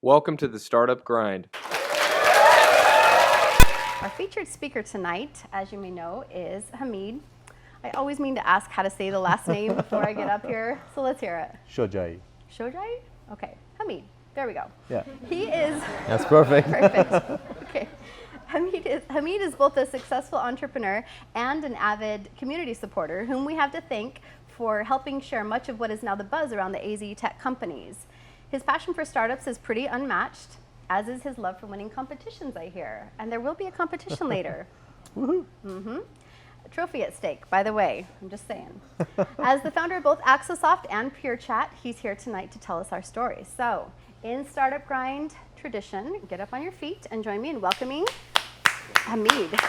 Welcome to the Startup Grind. Our featured speaker tonight, as you may know, is Hamid. I always mean to ask how to say the last name before I get up here, so let's hear it. Shojaee. Shojaee? Okay, Hamid. There we go. Yeah. He is... That's perfect. Perfect. Okay. Hamid is both a successful entrepreneur and an avid community supporter, whom we have to thank for helping share much of what is now the buzz around the AZ tech companies. His passion for startups is pretty unmatched, as is his love for winning competitions, I hear. And there will be a competition later. Woohoo. Mm-hmm. A trophy at stake, by the way, I'm just saying. As the founder of both Axosoft and PureChat, he's here tonight to tell us our story. So, in Startup Grind tradition, get up on your feet and join me in welcoming Hamid.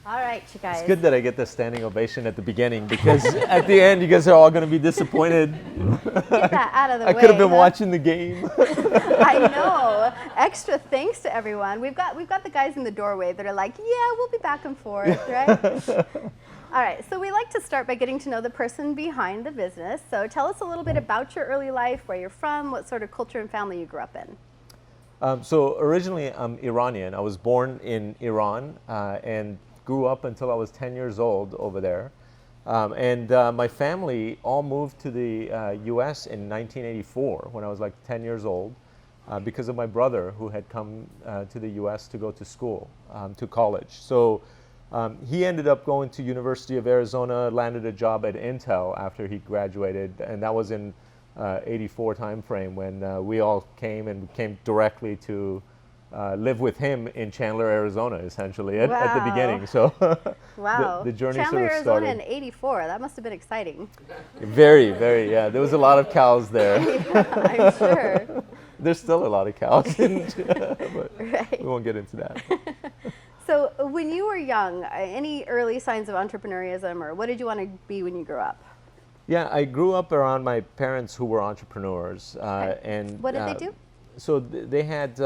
All right, you guys. It's good that I get the standing ovation at the beginning because at the end you guys are all going to be disappointed. Get that out of the way. I could have been watching the game. I know. Extra thanks to everyone. We've got the guys in the doorway that are like, yeah, we'll be back and forth, right? All right, so we like to start by getting to know the person behind the business. So tell us a little bit about your early life, where you're from, what sort of culture and family you grew up in. So originally I'm Iranian. I was born in Iran and grew up until I was 10 years old over there. My family all moved to the US in 1984 when I was like 10 years old because of my brother who had come to the US to go to school, to college. So he ended up going to University of Arizona, landed a job at Intel after he graduated, and that was in 84 timeframe when we all came directly to live with him in Chandler, Arizona, essentially at the beginning. So wow, the journey Chandler, sort of started. Arizona in '84. That must have been exciting. Very, very, yeah. There was a lot of cows there. Yeah, I'm sure. There's still a lot of cows, but right. we won't get into that. So when you were young, any early signs of entrepreneurism, or what did you want to be when you grew up? Yeah, I grew up around my parents who were entrepreneurs, Okay. and What did they do? So they had.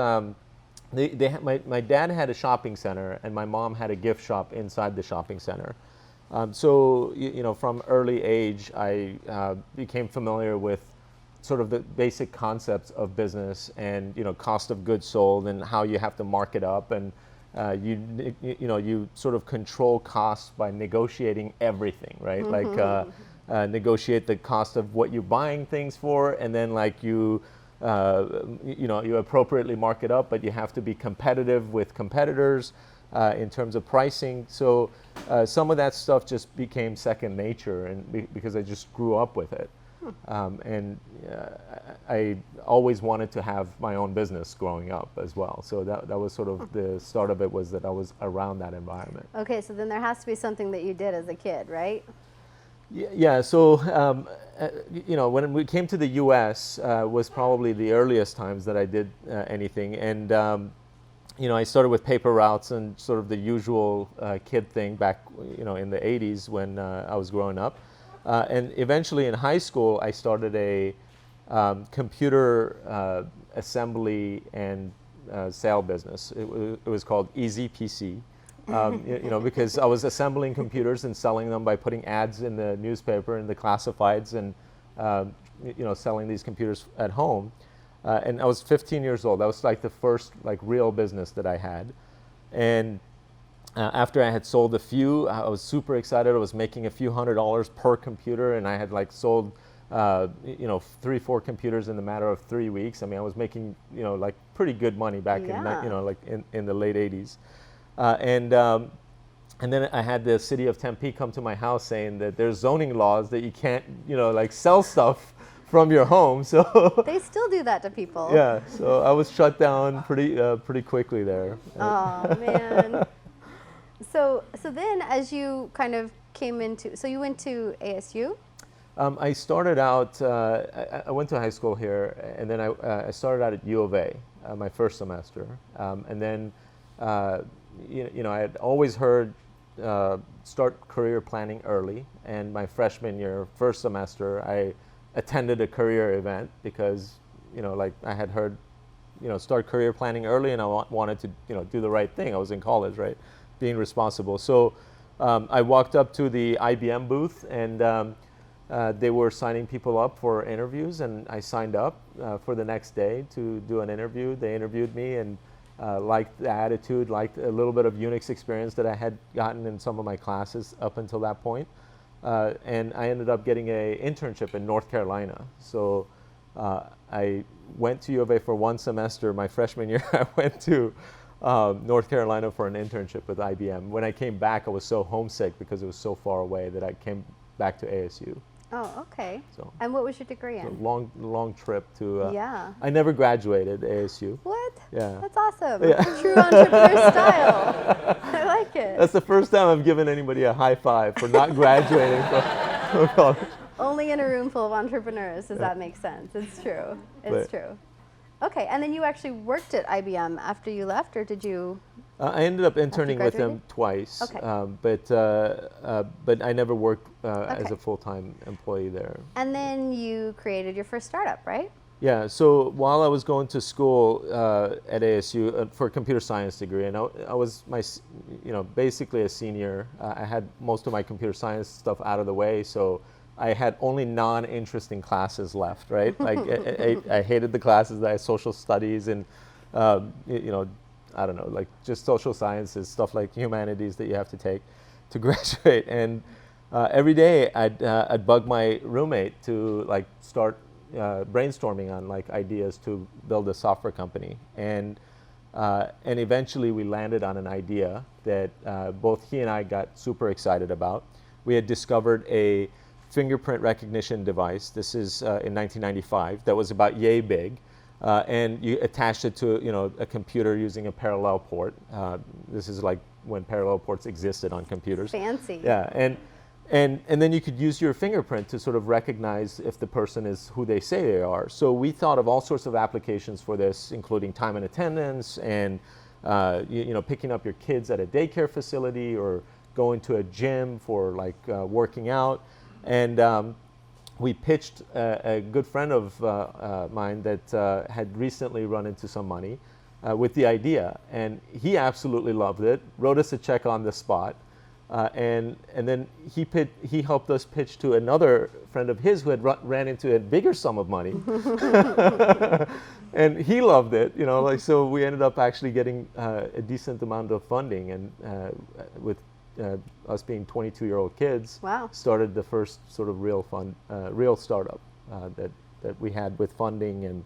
My dad had a shopping center, and my mom had a gift shop inside the shopping center. So from early age, I became familiar with sort of the basic concepts of business and cost of goods sold and how you have to mark it up, and you sort of control costs by negotiating everything, right? Mm-hmm. Like negotiate the cost of what you're buying things for, and then like you appropriately mark it up, but you have to be competitive with competitors in terms of pricing. So some of that stuff just became second nature, and because I just grew up with it. I always wanted to have my own business growing up as well. So that was sort of the start of it, was that I was around that environment. Okay, so then there has to be something that you did as a kid, right? Yeah, so when we came to the U.S. Was probably the earliest times that I did anything, and I started with paper routes and sort of the usual kid thing back in the 80s when I was growing up, and eventually in high school I started a computer assembly and sale business. It was called EasyPC. Because I was assembling computers and selling them by putting ads in the newspaper and the classifieds, and selling these computers at home. And I was 15 years old. That was like the first real business that I had. And after I had sold a few, I was super excited. I was making a few $100s per computer, and I had sold 3-4 computers in the matter of 3 weeks. I mean, I was making pretty good money back in the late 80s. And then I had the city of Tempe come to my house saying that there's zoning laws that you can't, sell stuff from your home. So they still do that to people. Yeah, so I was shut down pretty quickly there. Oh man. So then, as you kind of came into, so you went to ASU. I started out. I went to high school here, and then I started out at U of A my first semester, and then. I had always heard start career planning early, and my freshman year, first semester, I attended a career event because, I had heard, start career planning early, and I wanted to, do the right thing. I was in college, right, being responsible. So I walked up to the IBM booth, and they were signing people up for interviews, and I signed up for the next day to do an interview. They interviewed me and liked the attitude, liked a little bit of Unix experience that I had gotten in some of my classes up until that point. And I ended up getting an internship in North Carolina. So I went to U of A for one semester. My freshman year, I went to North Carolina for an internship with IBM. When I came back, I was so homesick because it was so far away that I came back to ASU. Oh, okay. So, and what was your degree in? long trip to. Yeah. I never graduated ASU. What? Yeah. That's awesome. Yeah. True entrepreneur style. I like it. That's the first time I've given anybody a high five for not graduating from college. Only in a room full of entrepreneurs does that make sense. It's true. It's true. Okay, and then you actually worked at IBM after you left, or did you? I ended up interning with them graduated? twice, Okay. but I never worked as Okay. a full-time employee there. And then you created your first startup, right? Yeah, so while I was going to school at ASU for a computer science degree, and I was basically a senior. I had most of my computer science stuff out of the way, so I had only non-interesting classes left, right? Like I hated the classes that I had social studies and I don't know, like just social sciences, stuff like humanities that you have to take to graduate. And every day I'd bug my roommate to like start brainstorming on like ideas to build a software company. And eventually we landed on an idea that both he and I got super excited about. We had discovered a fingerprint recognition device. This is in 1995. That was about yay big. And you attached it to a computer using a parallel port. This is like when parallel ports existed on computers. Fancy. Yeah, and then you could use your fingerprint to sort of recognize if the person is who they say they are. So we thought of all sorts of applications for this, including time and attendance, and picking up your kids at a daycare facility or going to a gym for like working out. And we pitched a good friend of mine that had recently run into some money with the idea, and he absolutely loved it. Wrote us a check on the spot, and then he helped us pitch to another friend of his who had ran into a bigger sum of money, and he loved it. So we ended up actually getting a decent amount of funding, and with us being 22-year-old kids, Wow. started the first sort of real startup that we had with funding, and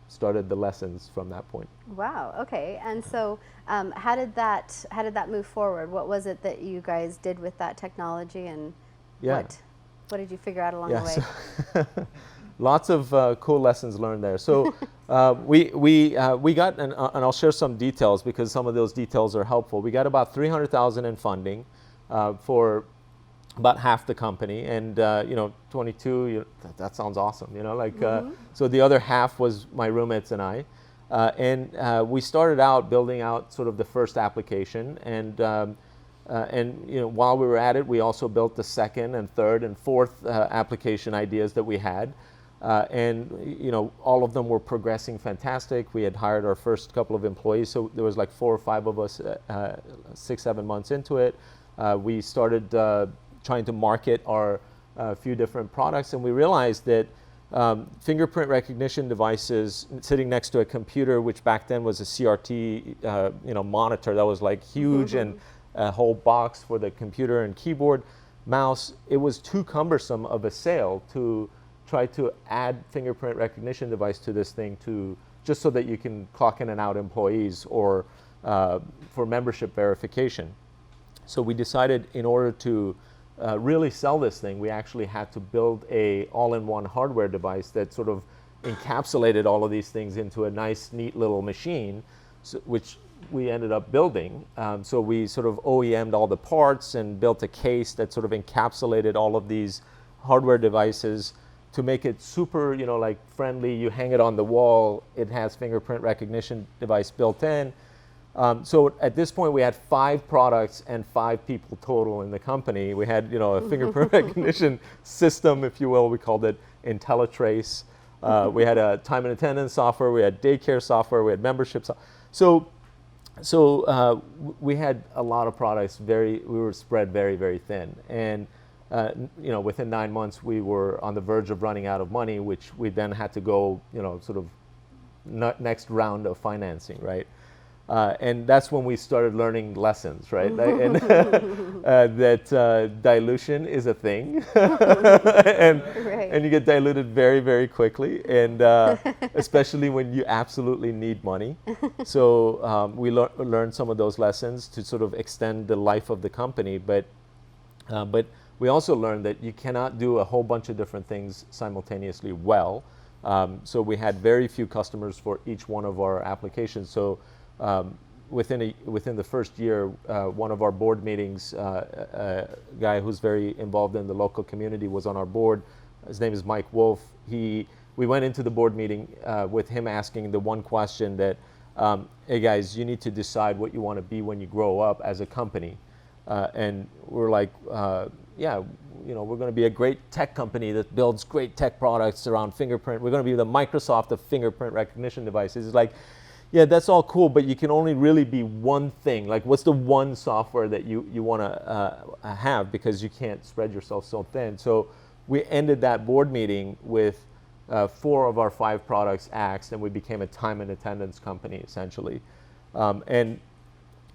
started the lessons from that point. Wow. Okay. And so, how did that move forward? What was it that you guys did with that technology, and what did you figure out along the way? So lots of cool lessons learned there. So we got, and I'll share some details because some of those details are helpful. We got about $300,000 in funding for about half the company, and 22. That sounds awesome. So the other half was my roommates and I, and we started out building out sort of the first application, and while we were at it, we also built the second and third and fourth application ideas that we had. And all of them were progressing fantastic. We had hired our first couple of employees, so there was like 4 or 5 of us 6-7 months into it. We started trying to market our few different products, and we realized that fingerprint recognition devices sitting next to a computer, which back then was a CRT monitor that was like huge, and a whole box for the computer and keyboard, mouse, it was too cumbersome of a sale to try to add fingerprint recognition device to this thing just so that you can clock in and out employees or for membership verification. So we decided in order to really sell this thing, we actually had to build a all-in-one hardware device that sort of encapsulated all of these things into a nice, neat little machine, which we ended up building. So we sort of OEM'd all the parts and built a case that sort of encapsulated all of these hardware devices to make it super, like friendly. You hang it on the wall, it has fingerprint recognition device built in. So at this point, we had 5 products and 5 people total in the company. We had, a fingerprint recognition system, if you will. We called it IntelliTrace. We had a time and attendance software. We had daycare software. We had membership software. So we had a lot of products. We were spread very, very thin, and within 9 months we were on the verge of running out of money, which we then had to go, sort of next round of financing, right? And that's when we started learning lessons, right? And that dilution is a thing, and Right. and you get diluted very, very quickly, and especially when you absolutely need money. So we learned some of those lessons to sort of extend the life of the company, but we also learned that you cannot do a whole bunch of different things simultaneously well. So we had very few customers for each one of our applications. So within the first year, one of our board meetings, a guy who's very involved in the local community was on our board. His name is Mike Wolf. We went into the board meeting with him asking the one question that, hey guys, you need to decide what you want to be when you grow up as a company. And we're like, yeah, we're going to be a great tech company that builds great tech products around fingerprint. We're going to be the Microsoft of fingerprint recognition devices. It's like, yeah, that's all cool, but you can only really be one thing. Like, what's the one software that you want to have, because you can't spread yourself so thin. So we ended that board meeting with 4 of our 5 products axed, and we became a time and attendance company, essentially. And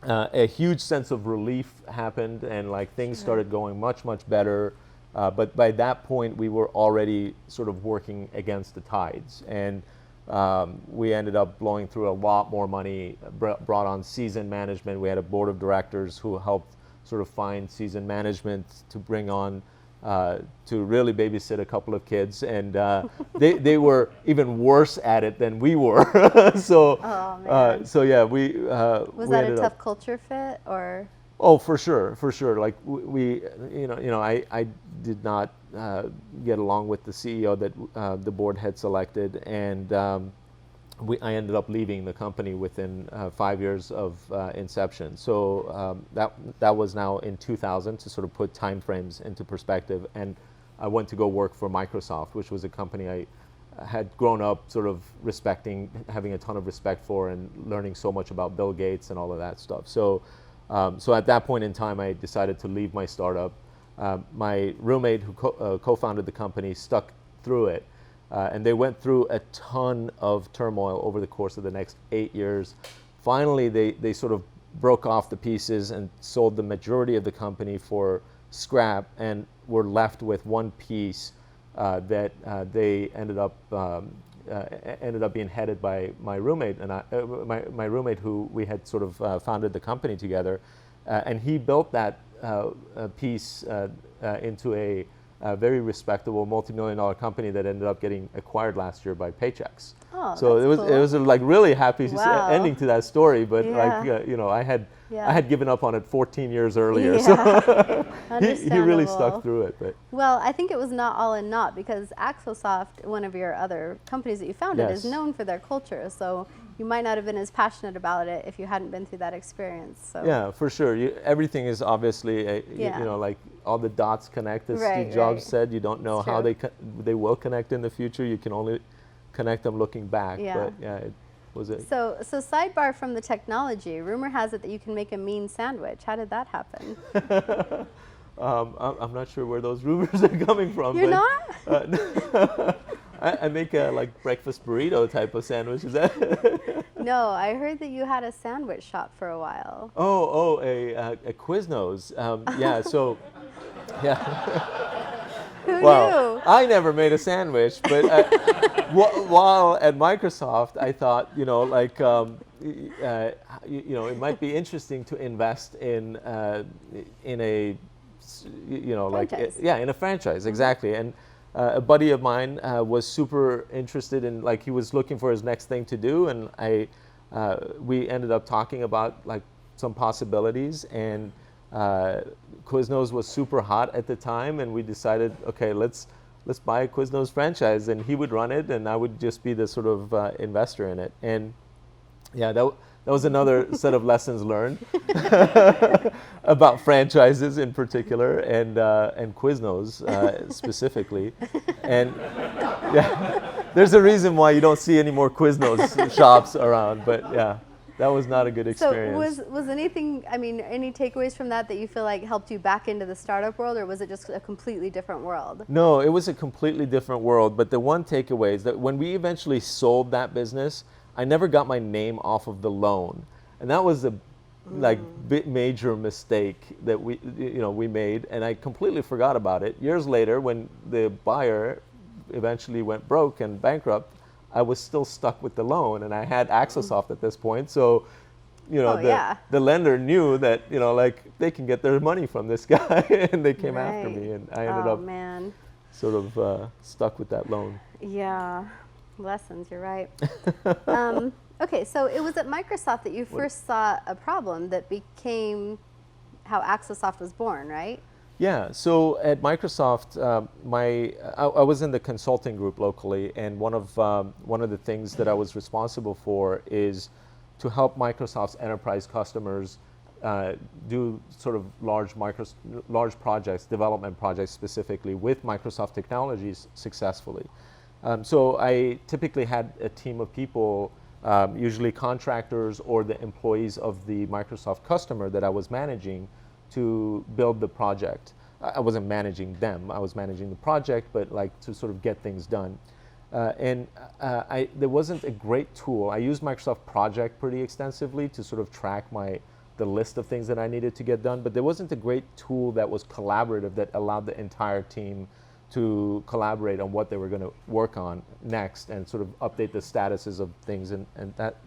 a huge sense of relief happened, and like things started going much, much better. But by that point, we were already sort of working against the tides. And we ended up blowing through a lot more money, brought on seasoned management. We had a board of directors who helped sort of find seasoned management to bring on to really babysit a couple of kids. And they were even worse at it than we were. So, yeah, we Was that a tough culture fit, or? Oh, for sure. Like I did not get along with the CEO that the board had selected, and I ended up leaving the company within 5 years of inception. So that was now in 2000, to sort of put time frames into perspective. And I went to go work for Microsoft, which was a company I had grown up sort of respecting, having a ton of respect for, and learning so much about Bill Gates and all of that stuff. So at that point in time, I decided to leave my startup. My roommate, who co-founded the company, stuck through it. And they went through a ton of turmoil over the course of the next 8 years. Finally, they sort of broke off the pieces and sold the majority of the company for scrap, and were left with one piece that they ended up being headed by my roommate, and my roommate, who we had sort of founded the company together, and he built that piece into a very respectable multi-million-dollar company that ended up getting acquired last year by Paychex. Oh, so that's it was a like really happy Wow. ending to that story, but Yeah. I had given up on it 14 years earlier. Yeah. So he really stuck Understandable. through it. But Well, I think it was not all in naught, because Axosoft, one of your other companies that you founded, is Yes. known for their culture. So you might not have been as passionate about it if you hadn't been through that experience. So yeah, for sure. Everything is obviously, Yeah. like all the dots connect, as Right, Steve Jobs right. said. You don't know It's how true. they will connect in the future. You can only connect them looking back. Yeah. But yeah, it was a So sidebar from the technology, rumor has it that you can make a mean sandwich. How did that happen? I'm not sure where those rumors are coming from. You're but, not? I make a like breakfast burrito type of sandwich. Is that? No, I heard that you had a sandwich shop for a while. a Quiznos. Yeah. So, yeah. Who Well, knew? I never made a sandwich, but while at Microsoft, I thought, it might be interesting to invest in a, Franchise. in a franchise, exactly. And a buddy of mine was super interested in, he was looking for his next thing to do, and we ended up talking about some possibilities, and Quiznos was super hot at the time, and we decided, okay, let's buy a Quiznos franchise, and he would run it, and I would just be the sort of investor in it. And yeah, that was another set of lessons learned about franchises in particular, and Quiznos specifically. And yeah, there's a reason why you don't see any more Quiznos shops around, but yeah. that was not a good experience. So was anything, I mean, any takeaways from that you feel like helped you back into the startup world, or was it just a completely different world? No, it was a completely different world. But the one takeaway is that when we eventually sold that business, I never got my name off of the loan, and that was a major mistake that we made, and I completely forgot about it. Years later, when the buyer eventually went broke and bankrupt, I was still stuck with the loan, and I had Axosoft at this point. So, the lender knew that they can get their money from this guy, and they came after me, and I ended up sort of stuck with that loan. Yeah, lessons. You're right. Okay, so it was at Microsoft that you first saw a problem that became how Axosoft was born, right? Yeah, so at Microsoft, I was in the consulting group locally, and one of the things that I was responsible for is to help Microsoft's enterprise customers do sort of large projects, development projects specifically with Microsoft technologies successfully. So I typically had a team of people, usually contractors or the employees of the Microsoft customer that I was managing, to build the project. I wasn't managing them, I was managing the project, but to sort of get things done. There wasn't a great tool. I used Microsoft Project pretty extensively to sort of track the list of things that I needed to get done, but there wasn't a great tool that was collaborative that allowed the entire team to collaborate on what they were going to work on next and sort of update the statuses of things and that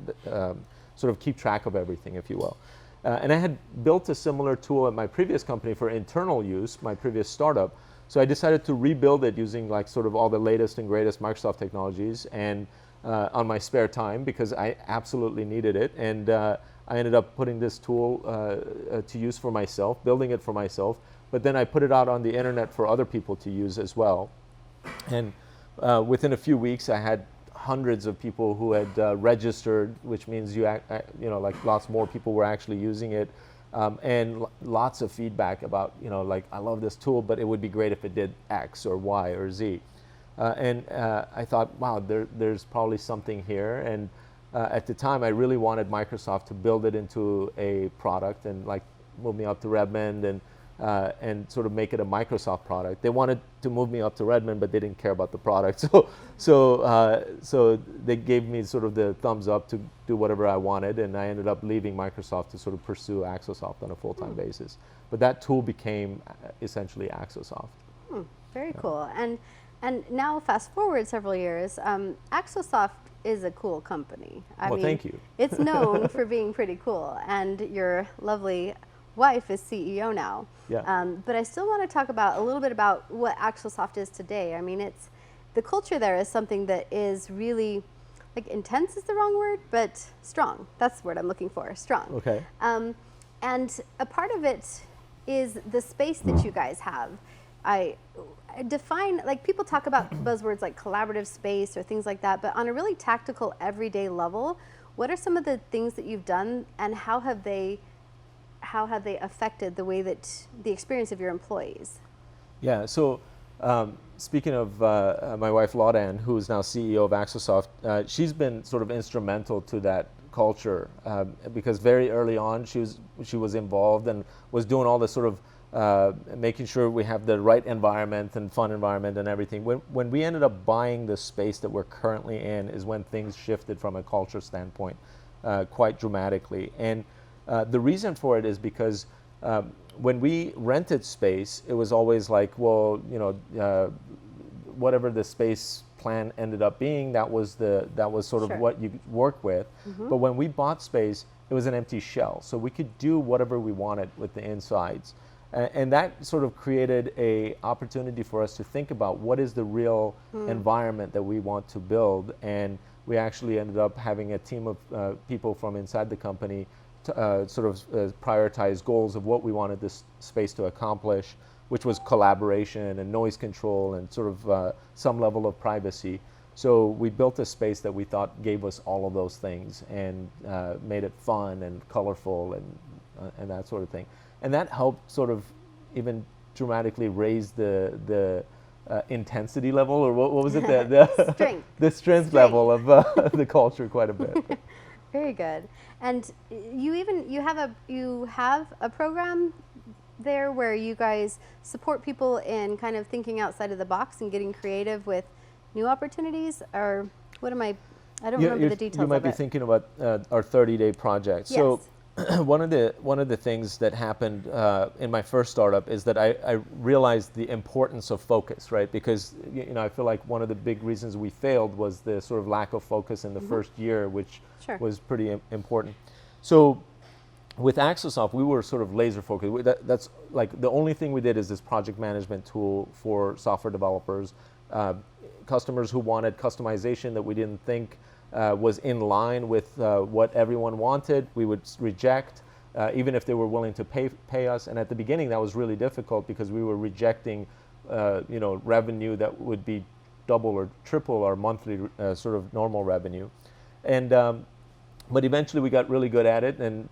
sort of keep track of everything, if you will. And I had built a similar tool at my previous company for internal use, my previous startup. So I decided to rebuild it using sort of all the latest and greatest Microsoft technologies and on my spare time, because I absolutely needed it. And I ended up putting this tool to use for myself, building it for myself. But then I put it out on the internet for other people to use as well. And within a few weeks, I had hundreds of people who had registered, which means lots more people were actually using it, and lots of feedback about I love this tool, but it would be great if it did X or Y or Z. And I thought, wow, there's probably something here. And at the time, I really wanted Microsoft to build it into a product and move me up to Redmond and sort of make it a Microsoft product. They wanted to move me up to Redmond, but they didn't care about the product. So they gave me sort of the thumbs up to do whatever I wanted, and I ended up leaving Microsoft to sort of pursue Axosoft on a full-time basis. But that tool became essentially Axosoft. Very cool. And now fast forward several years, Axosoft is a cool company. I mean, thank you. It's known for being pretty cool, and your lovely wife is CEO now. Yeah. But I still want to talk a little bit about what Axosoft is today. I mean, the culture there is something that is really, intense is the wrong word, but strong. That's the word I'm looking for, strong. Okay. And a part of it is the space that you guys have. I define, people talk about buzzwords like collaborative space or things like that, but on a really tactical, everyday level, what are some of the things that you've done, and how have they affected the way that the experience of your employees? Yeah, so speaking of my wife Laudan, who is now CEO of Axosoft, she's been sort of instrumental to that culture because very early on she was involved and was doing all this sort of making sure we have the right environment and fun environment and everything. When we ended up buying the space that we're currently in is when things shifted from a culture standpoint quite dramatically. And the reason for it is because when we rented space, it was always whatever the space plan ended up being, that was sort of what you work with. Mm-hmm. But when we bought space, it was an empty shell, so we could do whatever we wanted with the insides. And that sort of created a opportunity for us to think about what is the real environment that we want to build. And we actually ended up having a team of people from inside the company to prioritize goals of what we wanted this space to accomplish, which was collaboration and noise control and sort of some level of privacy. So we built a space that we thought gave us all of those things and made it fun and colorful and that sort of thing. And that helped sort of even dramatically raise the intensity level, or what was it? The strength level of the culture quite a bit. Very good. And you have a program there where you guys support people in kind of thinking outside of the box and getting creative with new opportunities, or what am I don't remember the details You might of be it. thinking about our 30-day project. Yes. So one of the things that happened in my first startup is that I realized the importance of focus, right? Because I feel like one of the big reasons we failed was the sort of lack of focus in the first year, which Sure. was pretty important. So with Axosoft, we were sort of laser focused. That's like the only thing we did is this project management tool for software developers. Customers who wanted customization that we didn't think was in line with what everyone wanted, we would reject, even if they were willing to pay us. And at the beginning, that was really difficult because we were rejecting, revenue that would be double or triple our monthly sort of normal revenue. And but eventually we got really good at it, and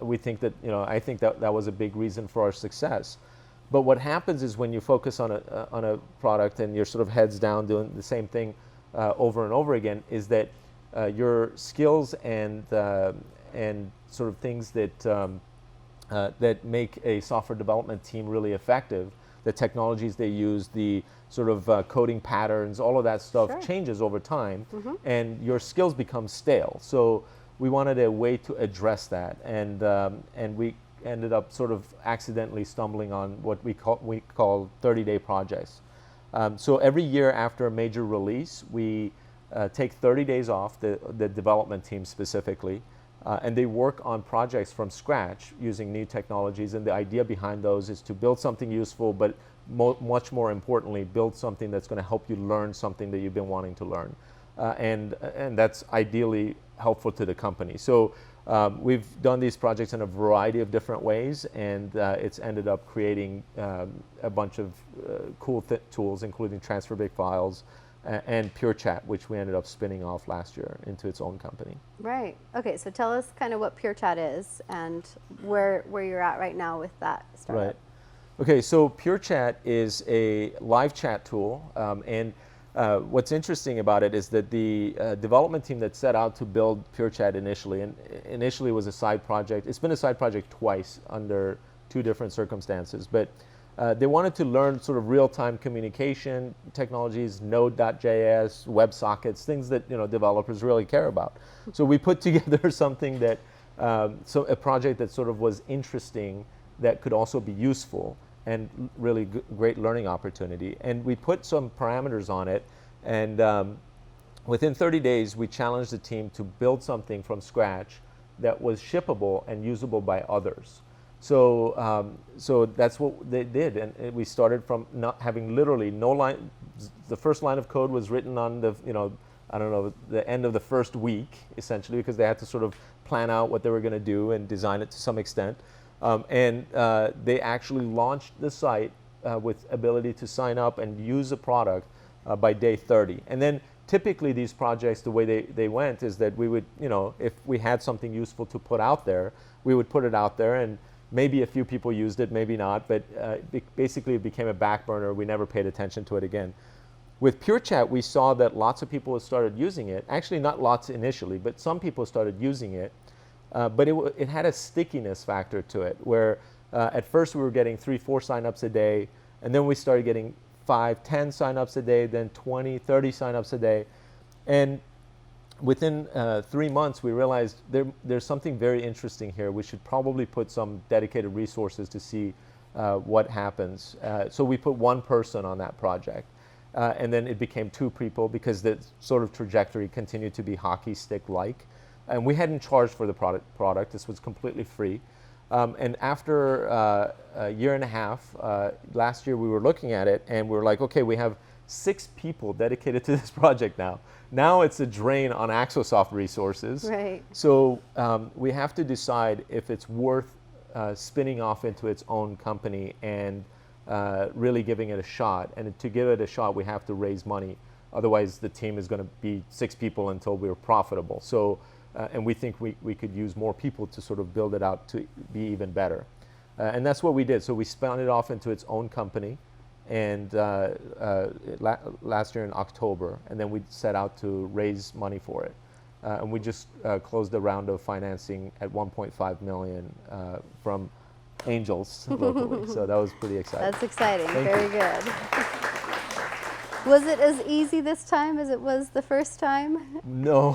we think that I think that was a big reason for our success. But what happens is when you focus on a product and you're sort of heads down doing the same thing over and over again, is that your skills and sort of things that make a software development team really effective, the technologies they use, the sort of coding patterns, all of that stuff Sure. changes over time, and your skills become stale. So we wanted a way to address that, and we ended up sort of accidentally stumbling on what we call 30-day projects. So every year after a major release, we take 30 days off, the development team specifically, and they work on projects from scratch using new technologies. And the idea behind those is to build something useful, but much more importantly, build something that's going to help you learn something that you've been wanting to learn. And that's ideally helpful to the company. So we've done these projects in a variety of different ways, and it's ended up creating a bunch of cool tools, including transfer big files and PureChat, which we ended up spinning off last year into its own company. Right. Okay, so tell us kind of what PureChat is and where you're at right now with that startup. Right. Okay, so PureChat is a live chat tool, and what's interesting about it is that the development team that set out to build PureChat initially was a side project. It's been a side project twice under two different circumstances, but they wanted to learn sort of real-time communication technologies, Node.js, WebSockets, things that developers really care about. So we put together something that, a project that sort of was interesting, that could also be useful, and really great learning opportunity. And we put some parameters on it, and within 30 days, we challenged the team to build something from scratch that was shippable and usable by others. So, so that's what they did, and we started from not having literally no line. The first line of code was written on the, I don't know, the end of the first week, essentially, because they had to sort of plan out what they were going to do and design it to some extent. And they actually launched the site with ability to sign up and use the product by day 30. And then typically these projects, the way they went is that we would, if we had something useful to put out there, we would put it out there, and maybe a few people used it, maybe not, but basically it became a back burner. We never paid attention to it again. With PureChat, we saw that lots of people started using it. Actually, not lots initially, but some people started using it. But it had a stickiness factor to it, where at first we were getting 3-4 signups a day, and then we started getting 5-10 signups a day, then 20-30 signups a day. And within 3 months, we realized there's something very interesting here. We should probably put some dedicated resources to see what happens. So we put one person on that project. And then it became 2 people, because the sort of trajectory continued to be hockey stick-like. And we hadn't charged for the product. This was completely free. And after a year and a half, last year we were looking at it, and we were like, okay, we have 6 people dedicated to this project now. Now it's a drain on Axosoft resources. Right. So we have to decide if it's worth spinning off into its own company and really giving it a shot. And to give it a shot, we have to raise money. Otherwise, the team is going to be 6 people until we're profitable. So, and we think we could use more people to sort of build it out to be even better. And that's what we did. So we spun it off into its own company, and last year in October, and then we set out to raise money for it. and we just closed a round of financing at 1.5 million from angels locally. So that was pretty exciting. That's exciting. Thank Very you. good. Was it as easy this time as it was the first time? No,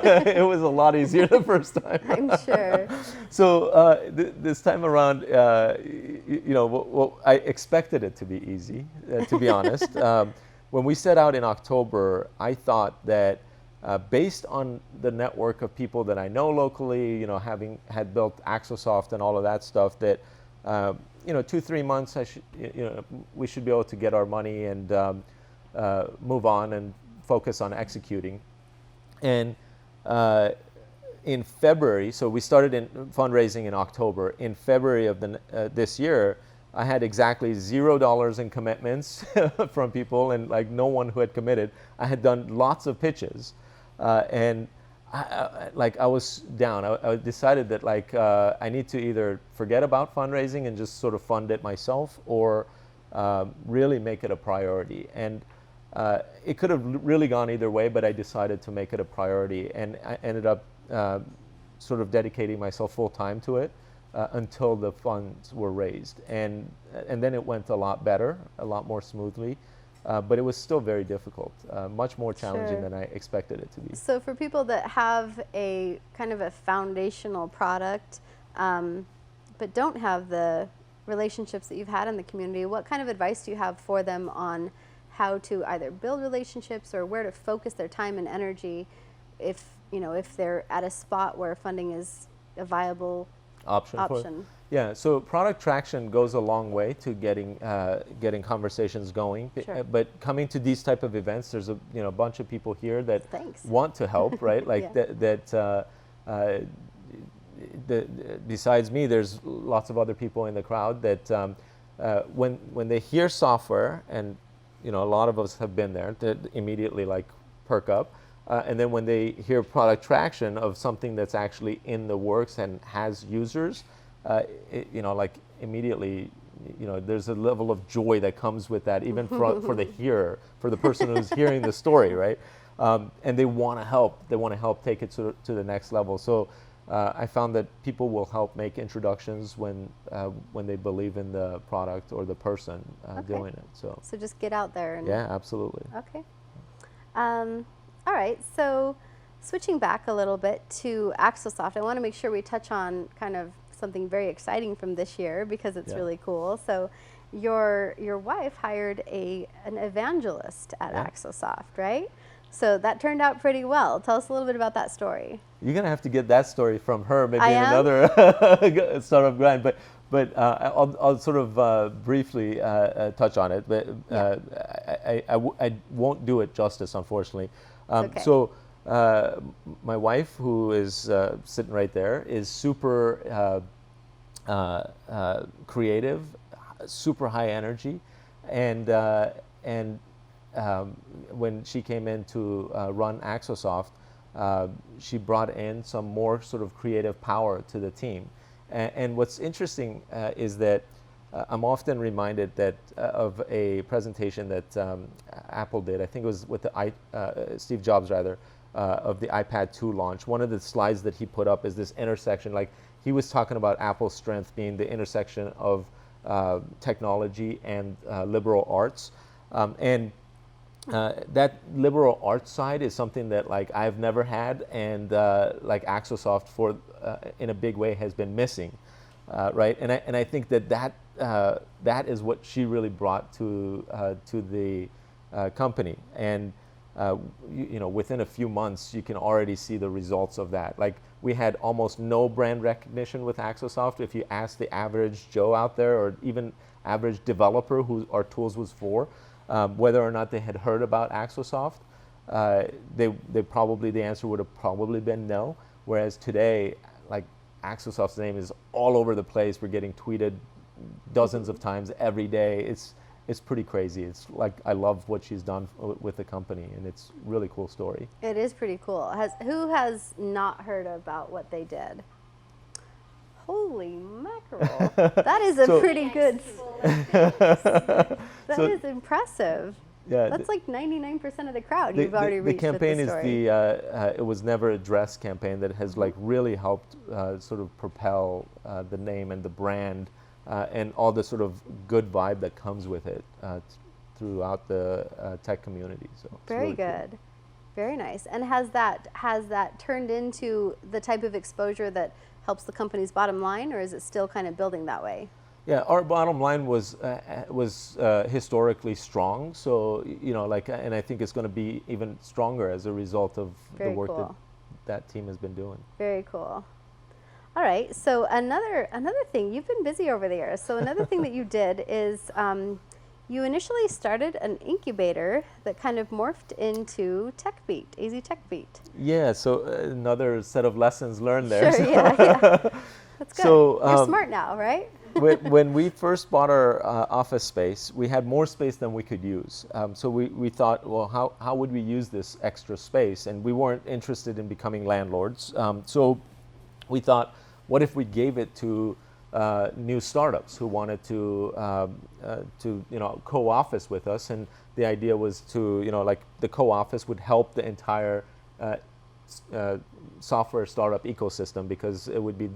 it was a lot easier the first time. I'm sure. So this time around, I expected it to be easy, to be honest. When we set out in October, I thought that based on the network of people that I know locally, having had built Axosoft and all of that stuff, that 2-3 months, we should be able to get our money and move on and focus on executing. And in February, so we started in fundraising in October. In February of this year, I had exactly $0 in commitments from people, and like no one who had committed. I had done lots of pitches, and I was down. I decided that I need to either forget about fundraising and just sort of fund it myself, or really make it a priority. And it could have really gone either way, but I decided to make it a priority, and I ended up sort of dedicating myself full time to it until the funds were raised, and then it went a lot better, a lot more smoothly, but it was still very difficult, much more challenging Sure. than I expected it to be. So for people that have a kind of a foundational product, but don't have the relationships that you've had in the community, what kind of advice do you have for them on how to either build relationships or where to focus their time and energy if they're at a spot where funding is a viable option? Yeah, so product traction goes a long way to getting conversations going. Sure. But coming to these type of events, there's a bunch of people here that Thanks. want to help, right? Like Yeah. besides me, there's lots of other people in the crowd that when they hear software, and a lot of us have been there, that immediately perk up. And then when they hear product traction of something that's actually in the works and has users, immediately, there's a level of joy that comes with that, even for the hearer, for the person who's hearing the story, right? And they want to help. They want to help take it to the next level. So I found that people will help make introductions when they believe in the product or the person doing it. So just get out there. And yeah, absolutely. Okay. All right. So switching back a little bit to Axosoft, I want to make sure we touch on kind of something very exciting from this year because it's really cool. So your wife hired an evangelist at Axosoft, right? So that turned out pretty well. Tell us a little bit about that story. You're gonna have to get that story from her, maybe I in am? another startup grind. But I'll sort of briefly touch on it. But I won't do it justice, unfortunately. Okay. So my wife, who is sitting right there, is super creative, super high energy, and when she came in to run Axosoft, she brought in some more sort of creative power to the team. And what's interesting is that I'm often reminded that of a presentation that Apple did. I think it was with Steve Jobs, rather, of the iPad 2 launch. One of the slides that he put up is this intersection. Like, he was talking about Apple's strength being the intersection of technology and liberal arts. And that liberal arts side is something that I've never had, and Axosoft in a big way has been missing, right? And I think that is what she really brought to the company, and within a few months you can already see the results of that. We had almost no brand recognition with Axosoft. If you ask the average Joe out there, or even average developer who our tools was for, whether or not they had heard about Axosoft, the answer would have probably been no. Whereas today, Axosoft's name is all over the place. We're getting tweeted dozens of times every day. It's pretty crazy. It's I love what she's done with the company, and it's a really cool story. It is pretty cool. Who has not heard about what they did? Holy mackerel. That is a pretty good... That is impressive. Yeah, That's like 99% of the crowd you've already the reached campaign with the story. is the it was never addressed campaign that has like really helped sort of propel the name and the brand and all the sort of good vibe that comes with it throughout the tech community. So it's Very really cool. good. Very nice. And has that turned into the type of exposure that helps the company's bottom line, or is it still kind of building that way? Yeah, our bottom line was historically strong. So and I think it's going to be even stronger as a result of Very the work cool. that team has been doing. Very cool. All right. So another thing, you've been busy over the years. So another thing that you did is you initially started an incubator that kind of morphed into TechBeat, AZ TechBeat. Yeah. So another set of lessons learned there. Sure. Yeah. That's good. So, You're smart now, right? when we first bought our office space, we had more space than we could use. So we thought, well, how would we use this extra space? And we weren't interested in becoming landlords. So we thought, what if we gave it to new startups who wanted to co-office with us? And the idea was to, like the co-office would help the entire software startup ecosystem, because it would be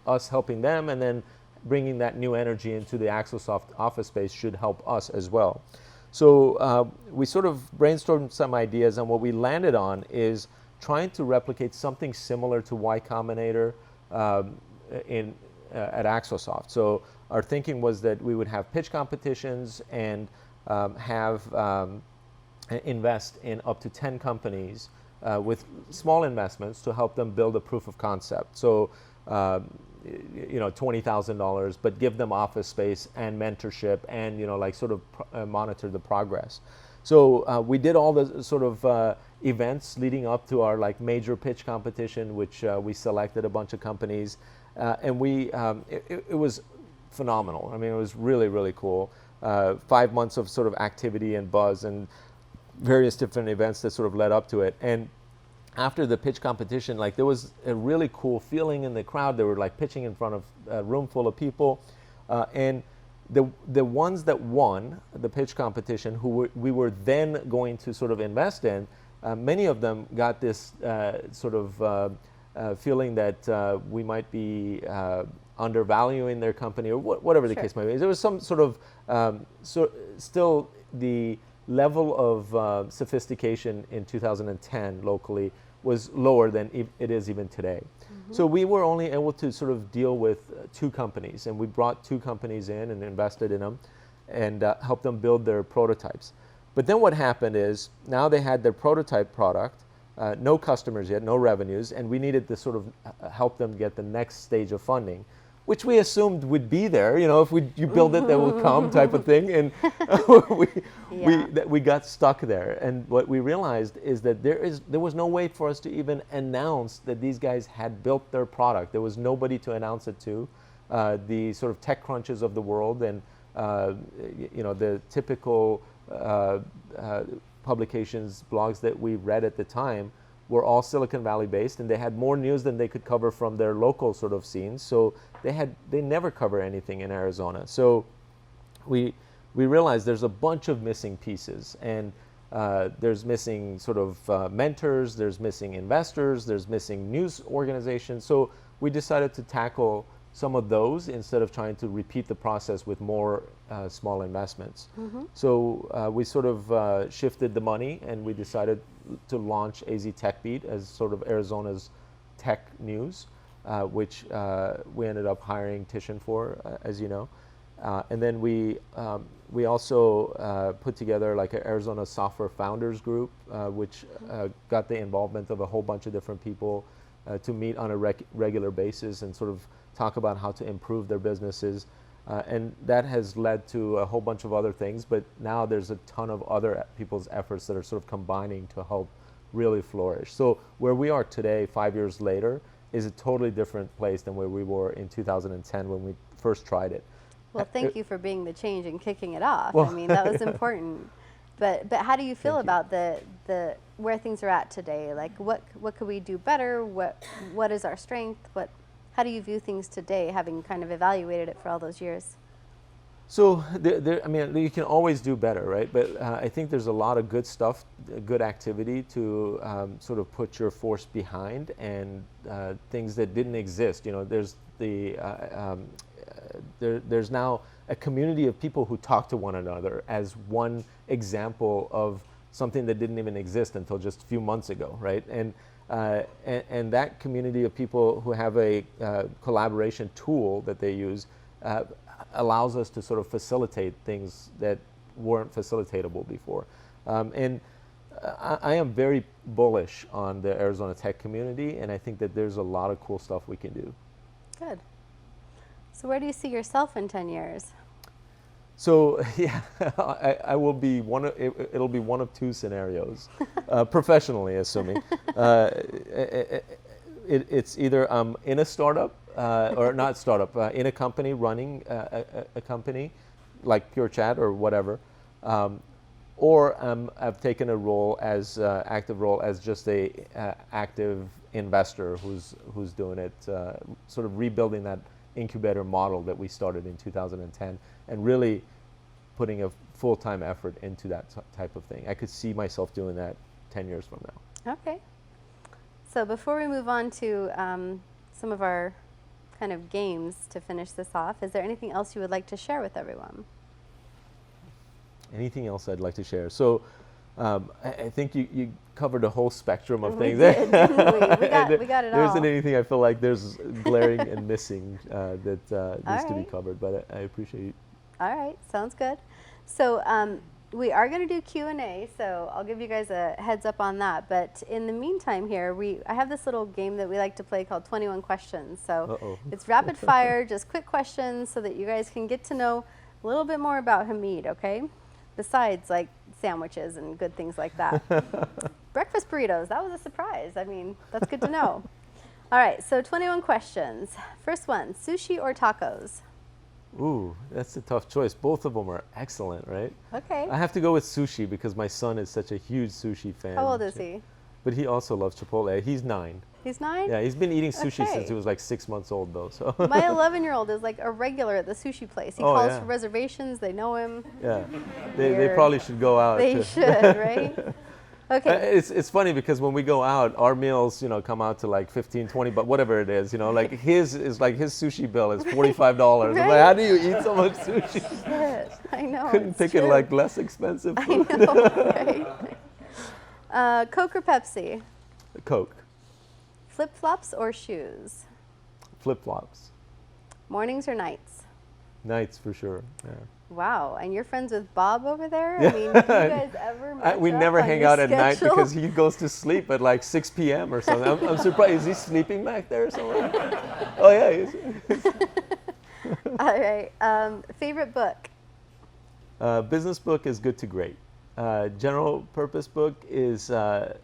us helping them, and then bringing that new energy into the Axosoft office space should help us as well. So we sort of brainstormed some ideas, and what we landed on is trying to replicate something similar to Y Combinator at Axosoft. So our thinking was that we would have pitch competitions and invest in up to 10 companies with small investments to help them build a proof of concept. So $20,000, but give them office space and mentorship, and monitor the progress. So we did all the sort of events leading up to our major pitch competition, which we selected a bunch of companies, and it was phenomenal. I mean, it was really, really cool. 5 months of sort of activity and buzz and various different events that sort of led up to it. And after the pitch competition, there was a really cool feeling in the crowd. They were pitching in front of a room full of people, and the ones that won the pitch competition, who we were then going to sort of invest in, many of them got this sort of feeling that we might be undervaluing their company, or whatever the case might be. There was some sort of still the level of sophistication in 2010 locally was lower than it is even today. Mm-hmm. So we were only able to sort of deal with 2 companies, and we brought 2 companies in and invested in them and helped them build their prototypes. But then what happened is, now they had their prototype product, no customers yet, no revenues, and we needed to sort of help them get the next stage of funding, which we assumed would be there. If you build it, they will come, type of thing. And we got stuck there. And what we realized is that there was no way for us to even announce that these guys had built their product. There was nobody to announce it to. The sort of tech crunches of the world and the typical publications, blogs that we read at the time were all Silicon Valley based, and they had more news than they could cover from their local sort of scenes. So they never cover anything in Arizona. So we realized there's a bunch of missing pieces, and there's missing sort of mentors, there's missing investors, there's missing news organizations. So we decided to tackle some of those instead of trying to repeat the process with more small investments. Mm-hmm. So we sort of shifted the money, and we decided to launch AZ TechBeat as sort of Arizona's tech news, which we ended up hiring Tishan for, as you know. And then we also put together an Arizona Software Founders Group, which got the involvement of a whole bunch of different people to meet on a regular basis and sort of talk about how to improve their businesses. And that has led to a whole bunch of other things, but now there's a ton of other people's efforts that are sort of combining to help really flourish. So where we are today, 5 years later, is a totally different place than where we were in 2010 when we first tried it. Well, thank you for being the change and kicking it off. Well, I mean, that was important. But how do you feel about the where things are at today? What could we do better? What is our strength? How do you view things today, having kind of evaluated it for all those years? So I mean, you can always do better, right? But I think there's a lot of good stuff, good activity to sort of put your force behind, and things that didn't exist. You know, there's there's now a community of people who talk to one another as one example of something that didn't even exist until just a few months ago, right? And that community of people who have a collaboration tool that they use allows us to sort of facilitate things that weren't facilitatable before. And I am very bullish on the Arizona tech community, and I think that there's a lot of cool stuff we can do. Good. So where do you see yourself in 10 years? So yeah, I will be it'll be one of two scenarios, professionally assuming. It's either I'm in a startup, or not startup, in a company running a company like PureChat or whatever, or I've taken a role as active role as just a active investor who's doing it, sort of rebuilding that incubator model that we started in 2010, and really putting a full-time effort into that type of thing. I could see myself doing that 10 years from now. Okay. So before we move on to some of our kind of games to finish this off, is there anything else you would like to share with everyone? Anything else I'd like to share? So I think you covered a whole spectrum of things. We did, didn't we? We got it all. There isn't anything I feel like there's glaring and missing that needs to be right. covered, but I appreciate you. All right, sounds good. So we are going to do Q&A, so I'll give you guys a heads up on that. But in the meantime here, I have this little game that we like to play called 21 Questions. So it's rapid fire, just quick questions so that you guys can get to know a little bit more about Hamid, okay? Besides like sandwiches and good things like that. Breakfast burritos, that was a surprise. I mean, that's good to know. All right, so 21 questions. First one, sushi or tacos? Ooh, that's a tough choice. Both of them are excellent, right? Okay. I have to go with sushi because my son is such a huge sushi fan. How old is he? But he also loves Chipotle. He's 9. He's 9? Yeah, he's been eating sushi Okay. since he was like 6 months old, though. So My 11-year-old is like a regular at the sushi place. He calls for reservations. They know him. yeah, they probably should go out. They should, right? Okay. It's funny because when we go out, our meals, come out to like 15, 20, but whatever it is, like his sushi bill is $45. I'm like, how do you eat so much sushi? Shit, I know. Couldn't pick it like less expensive food. I know, right? Coke or Pepsi? Coke. Flip-flops or shoes? Flip-flops. Mornings or nights? Nights for sure. Yeah. Wow, and you're friends with Bob over there? I mean, do you guys ever match We up never on hang your out at night schedule? because he goes to sleep at like 6 p.m. or something. I'm surprised. Is he sleeping back there somewhere? Oh, yeah. He is. All right. Favorite book? Business book is Good to Great. General purpose book is A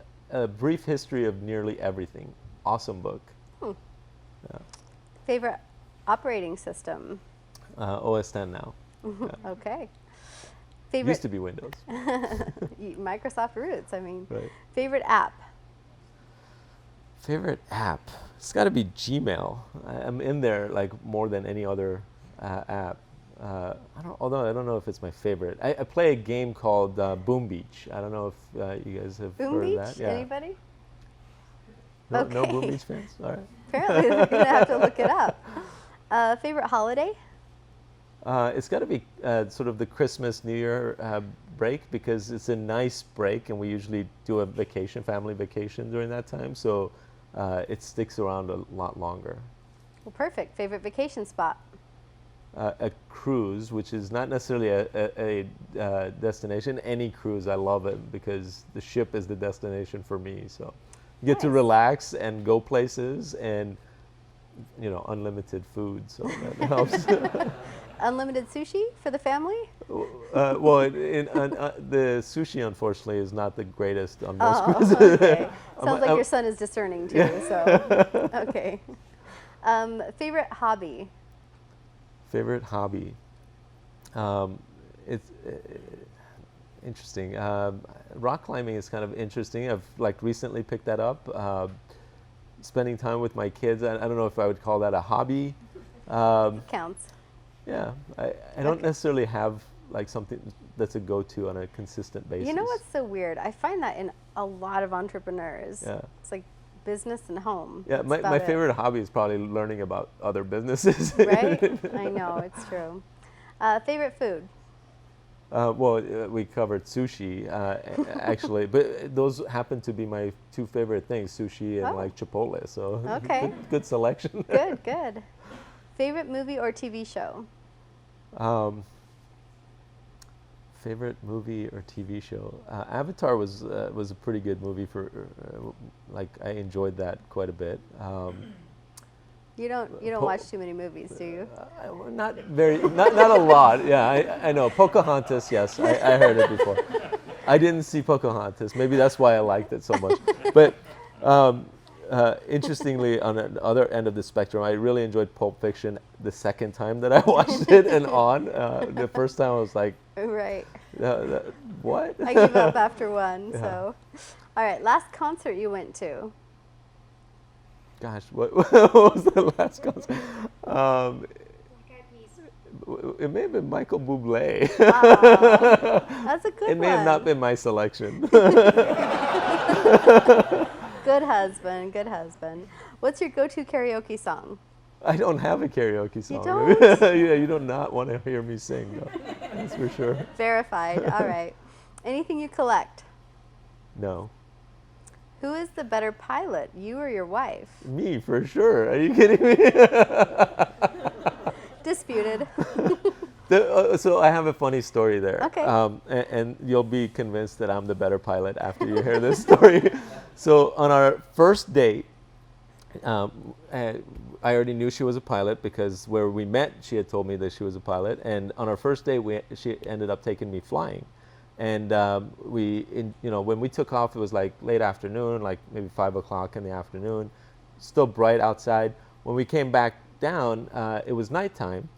Brief History of Nearly Everything. Awesome book. Yeah. Favorite operating system? OS 10 now. Okay. Used to be Windows. Microsoft roots, I mean. Right. Favorite app? Favorite app? It's got to be Gmail. I'm in there like more than any other app. Although I don't know if it's my favorite. I play a game called Boom Beach. I don't know if you guys have Boom heard Beach? of that. Yeah. Anybody? No, Okay. no Boom Beach fans? All right. Apparently, we're going to have to look it up. Favorite holiday? It's got to be sort of the Christmas, New Year break because it's a nice break and we usually do a vacation, family vacation during that time. So it sticks around a lot longer. Well, perfect. Favorite vacation spot? A cruise, which is not necessarily a destination. Any cruise, I love it because the ship is the destination for me. So you get to relax and go places and, unlimited food. So that helps. Unlimited sushi for the family? Well, the sushi, unfortunately, is not the greatest on most Oh, cruises. okay. Sounds like your son is discerning too, so, okay. Favorite hobby? Favorite hobby? It's interesting. Rock climbing is kind of interesting. I've recently picked that up. Spending time with my kids, I don't know if I would call that a hobby. Counts. Yeah, I don't necessarily have like something that's a go-to on a consistent basis. You know what's so weird? I find that in a lot of entrepreneurs. Yeah. It's like business and home. Yeah, That's my about it. favorite hobby is probably learning about other businesses. Right? I know, it's true. Favorite food? We covered sushi, actually, but those happen to be my two favorite things, sushi and Oh. like Chipotle, so Okay. good selection. Good, good. Favorite movie or TV show? Favorite movie or TV show? Avatar was a pretty good movie for, like I enjoyed that quite a bit. You don't watch too many movies, do you? Not a lot. Yeah, I know Pocahontas. Yes, I heard it before. I didn't see Pocahontas. Maybe that's why I liked it so much. But interestingly, on the other end of the spectrum, I really enjoyed Pulp Fiction the second time that I watched it, and the first time I was like, Right. what? I gave up after one. So, all right. Last concert you went to? Gosh, what was the last concert? It may have been Michael Bublé. That's a good It may one. have not been my selection. Good husband. Good husband. What's your go-to karaoke song? I don't have a karaoke song. don't? Yeah, you do not want to hear me sing, though. That's for sure. Verified. All right. Anything you collect? No. Who is the better pilot, you or your wife? Me, for sure. Are you kidding me? Disputed. So I have a funny story there. Okay. And you'll be convinced that I'm the better pilot after you hear this story. So on our first date, I already knew she was a pilot because where we met, she had told me that she was a pilot. And on our first date, she ended up taking me flying. And when we took off, it was like late afternoon, like maybe 5 o'clock in the afternoon, still bright outside. When we came back down, it was nighttime,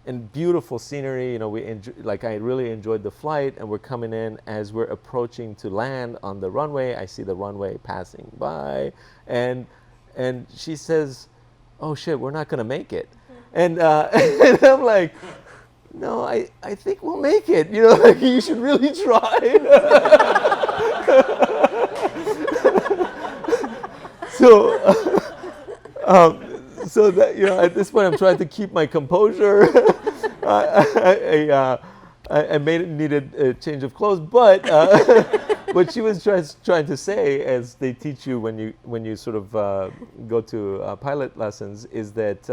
and beautiful scenery. I really enjoyed the flight, and we're coming in. As we're approaching to land on the runway, I see the runway passing by, and she says, "Oh shit, we're not gonna make it," and I'm like, "No, I think we'll make it. You should really try." So that at this point, I'm trying to keep my composure. I needed a change of clothes, but what she was trying to say, as they teach you when you sort of go to pilot lessons, is that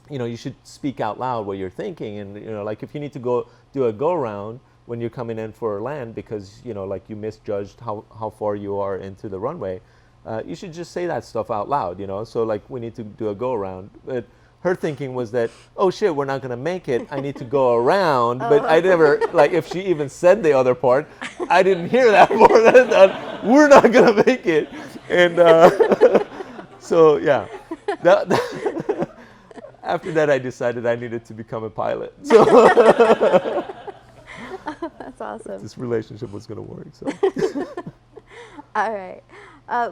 you should speak out loud what you're thinking, and like if you need to go do a go round when you're coming in for land because like you misjudged how far you are into the runway, you should just say that stuff out loud. So like we need to do a go around, but her thinking was that, oh shit, we're not gonna make it, I need to go around. But I never, like if she even said the other part, I didn't hear that part. I thought, we're not gonna make it. And so yeah, after that I decided I needed to become a pilot. So That's awesome. this relationship was gonna work. So All right.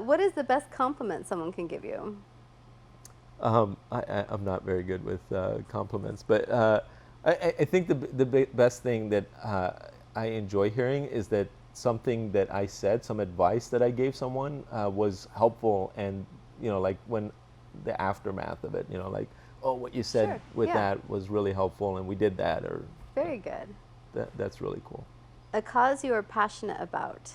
What is the best compliment someone can give you? I'm not very good with compliments, but I think the best thing that I enjoy hearing is that something that I said, some advice that I gave someone was helpful, and like when the aftermath of it, like, oh, what you said Sure, with yeah. that was really helpful, and we did that, or Very good. that's really cool. A cause you are passionate about.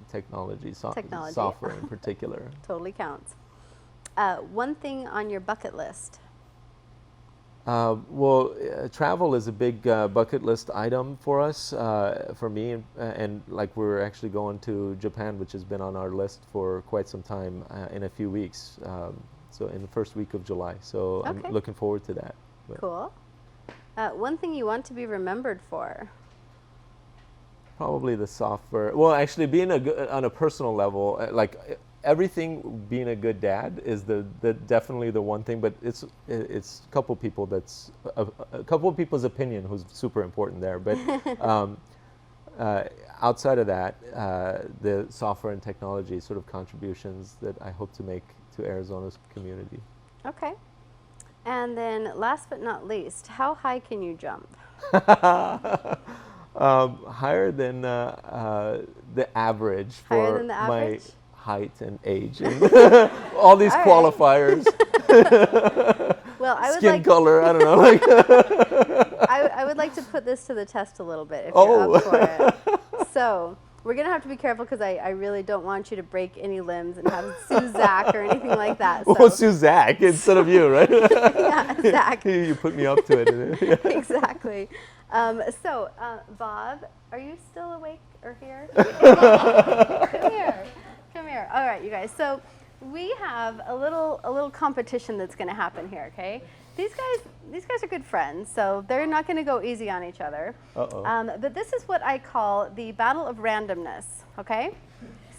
Technology, Technology. software in particular. Totally counts. One thing on your bucket list. Travel is a big bucket list item for us, for me, and like we're actually going to Japan, which has been on our list for quite some time, in a few weeks. So in the first week of July. So Okay. I'm looking forward to that. But Cool. One thing you want to be remembered for. probably the software. Well, actually, being on a personal level, like everything, being a good dad is the definitely the one thing. But it's a couple people that's a couple of people's opinion who's super important there. But outside of that, the software and technology sort of contributions that I hope to make to Arizona's community. Okay. And then last but not least, how high can you jump? Higher than the average Higher for than the my average? height and age and all these All right. qualifiers. Well, I would Skin like color, I don't know. Like I would like to put this to the test a little bit if Oh. you're up for it. So we're gonna have to be careful because I really don't want you to break any limbs and have Sue Zach or anything like that. So. Oh, Suzak instead of you, right? Yeah, Zach. You put me up to it. Exactly. Bob, are you still awake or here? Come here. Come here. All right, you guys. So we have a little competition that's going to happen here. Okay. These guys are good friends, so they're not going to go easy on each other. Uh-oh. But this is what I call the battle of randomness. Okay.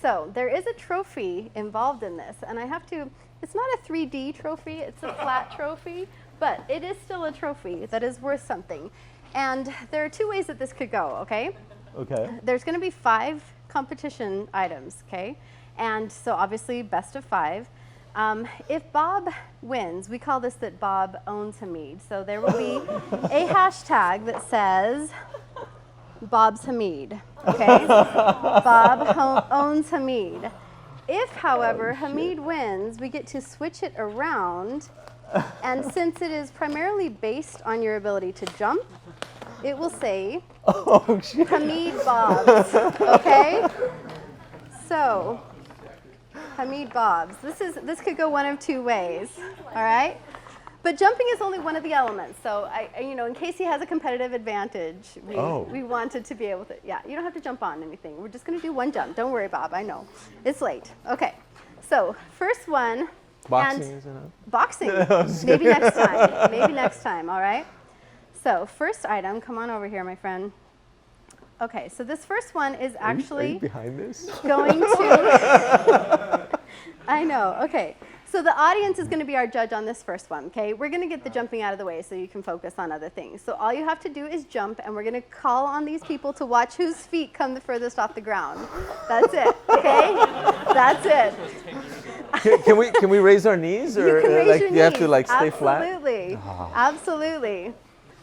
So there is a trophy involved in this, and I have to. It's not a 3D trophy. It's a flat trophy, but it is still a trophy that is worth something. And there are two ways that this could go. Okay. Okay. There's going to be 5 competition items, okay? And so obviously best of 5. If Bob wins, we call this that Bob owns Hamid. So there will be a hashtag that says Bob's Hamid, okay? Bob owns Hamid. If, however, Hamid wins, we get to switch it around. And since it is primarily based on your ability to jump, it will say Oh, shit. Hamid Bobs, okay? So, Hamid Bobs. This could go one of 2 ways, all right? But jumping is only one of the elements. So, in case he has a competitive advantage, we wanted to be able to. Yeah, you don't have to jump on anything. We're just going to do one jump. Don't worry, Bob. I know it's late. Okay. So, first one. Boxing and is enough? Boxing. Maybe next time. Maybe next time. All right. So, first item. Come on over here, my friend. Okay, so this first one is actually Are you behind this? going to. I know. Okay. So the audience is going to be our judge on this first one, okay? We're going to get the jumping out of the way so you can focus on other things. So all you have to do is jump, and we're going to call on these people to watch whose feet come the furthest off the ground. That's it, okay? That's it. Can we raise our knees, or You can raise like your you have to knees. like stay flat? Absolutely. Absolutely.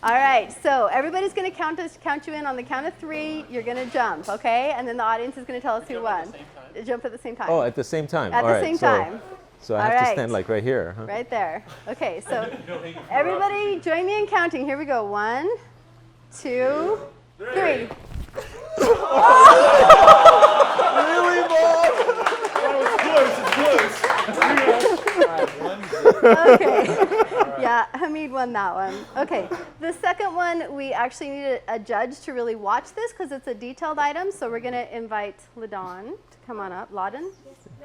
All right, so everybody's going to count you in on the count of 3. You're going to jump, okay? And then the audience is going to tell us who won. Jump at the same time. Oh, at the same time. At All the right, same time. So I have to stand like right here, huh? Right there. Okay, so everybody join me in counting. Here we go. 1, 2, 3. Really, Bob? Okay. Yeah, Hamid won that one. Okay. The second one, we actually need a judge to really watch this because it's a detailed item. So we're going to invite LaDawn to come on up. Laden?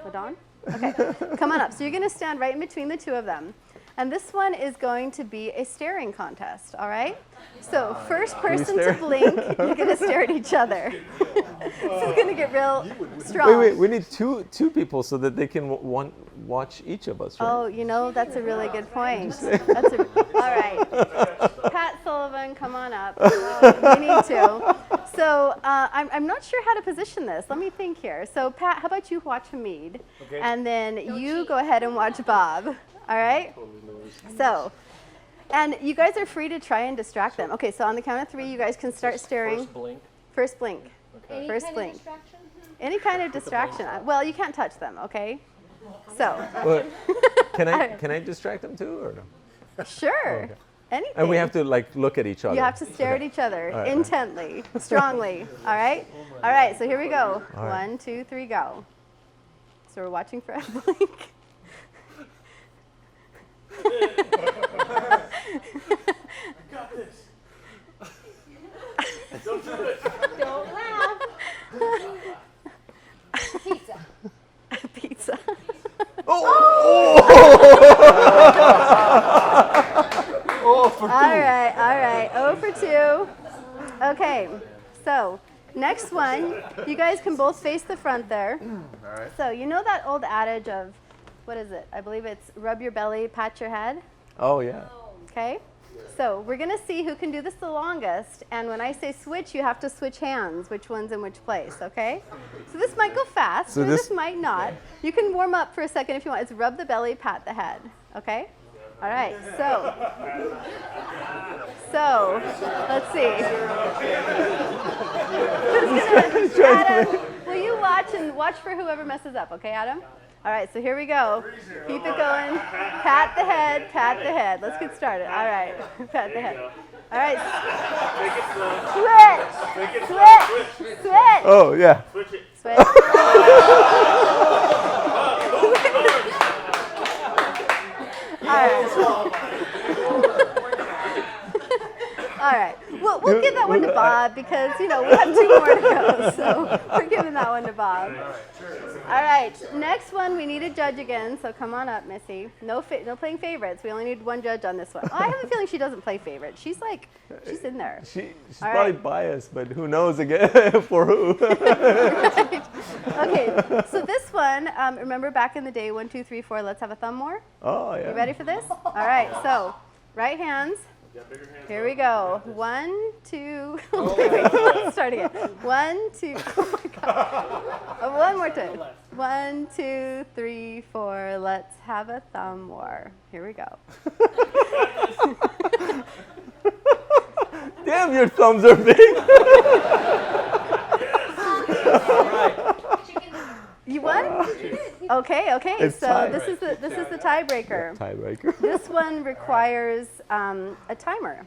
LaDawn? Okay. Come on up. So you're going to stand right in between the 2 of them. And this one is going to be a staring contest, all right? So first person to blink, you're going to stare at each other. This is going to get real strong. Wait, we need two people so that they can watch each of us, right? Oh, that's a really good point. All right. Pat Sullivan, come on up. You need to. So I'm not sure how to position this. Let me think here. So Pat, how about you watch Hamid? Okay. And then you go ahead and watch Bob. All right? So, and you guys are free to try and distract them. Okay, so on the count of 3, you guys can start staring. First blink. Okay. First blink. Any kind of distraction. Well, you can't touch them, okay? So. Well, can I distract them too, or no? Sure. Okay. Anything. And we have to like look at each other. You have to stare at each other All right. intently, strongly. All right? All right, so here we go. All right. 1, 2, 3, go. So we're watching for a blink. Got this. Don't do it. Don't laugh. Pizza. Pizza. For All right. 0 for 2. Okay, so next one, you guys can both face the front there. All right. So you know that old adage of, what is it? I believe it's rub your belly, pat your head. Oh yeah. Okay, so we're gonna see who can do this the longest, and when I say switch, you have to switch hands, which one's in which place, okay? So this might go fast, So or this- this might not. You can warm up for a second if you want. It's rub the belly, pat the head, okay? All right, so let's see. Adam, will you watch for whoever messes up, okay, Adam? All right, so here we go. Keep it going. Pat the head, pat the head. Let's get started. All right, pat the head. All right. Switch. Oh, yeah. Switch. All right. We'll give that one to Bob because, we have 2 more to go. So we're giving that one to Bob. All right. Next one, we need a judge again. So come on up, Missy. No playing favorites. We only need 1 judge on this one. Oh, I have a feeling she doesn't play favorites. She's in there. She's All probably right. biased, but who knows again for who? Right. Okay. So this one, remember back in the day, 1, 2, 3, 4. Let's have a thumb more. Oh, yeah. You ready for this? All right. So right hands. Here we go. 1, 2. Wait, let's start again. 1, 2. Oh my God. One more time. 1, 2, 3, 4. Let's have a thumb war. Here we go. Damn, your thumbs are big. You won? Okay. It's So tied. this is the tiebreaker. Tiebreaker. This one requires a timer.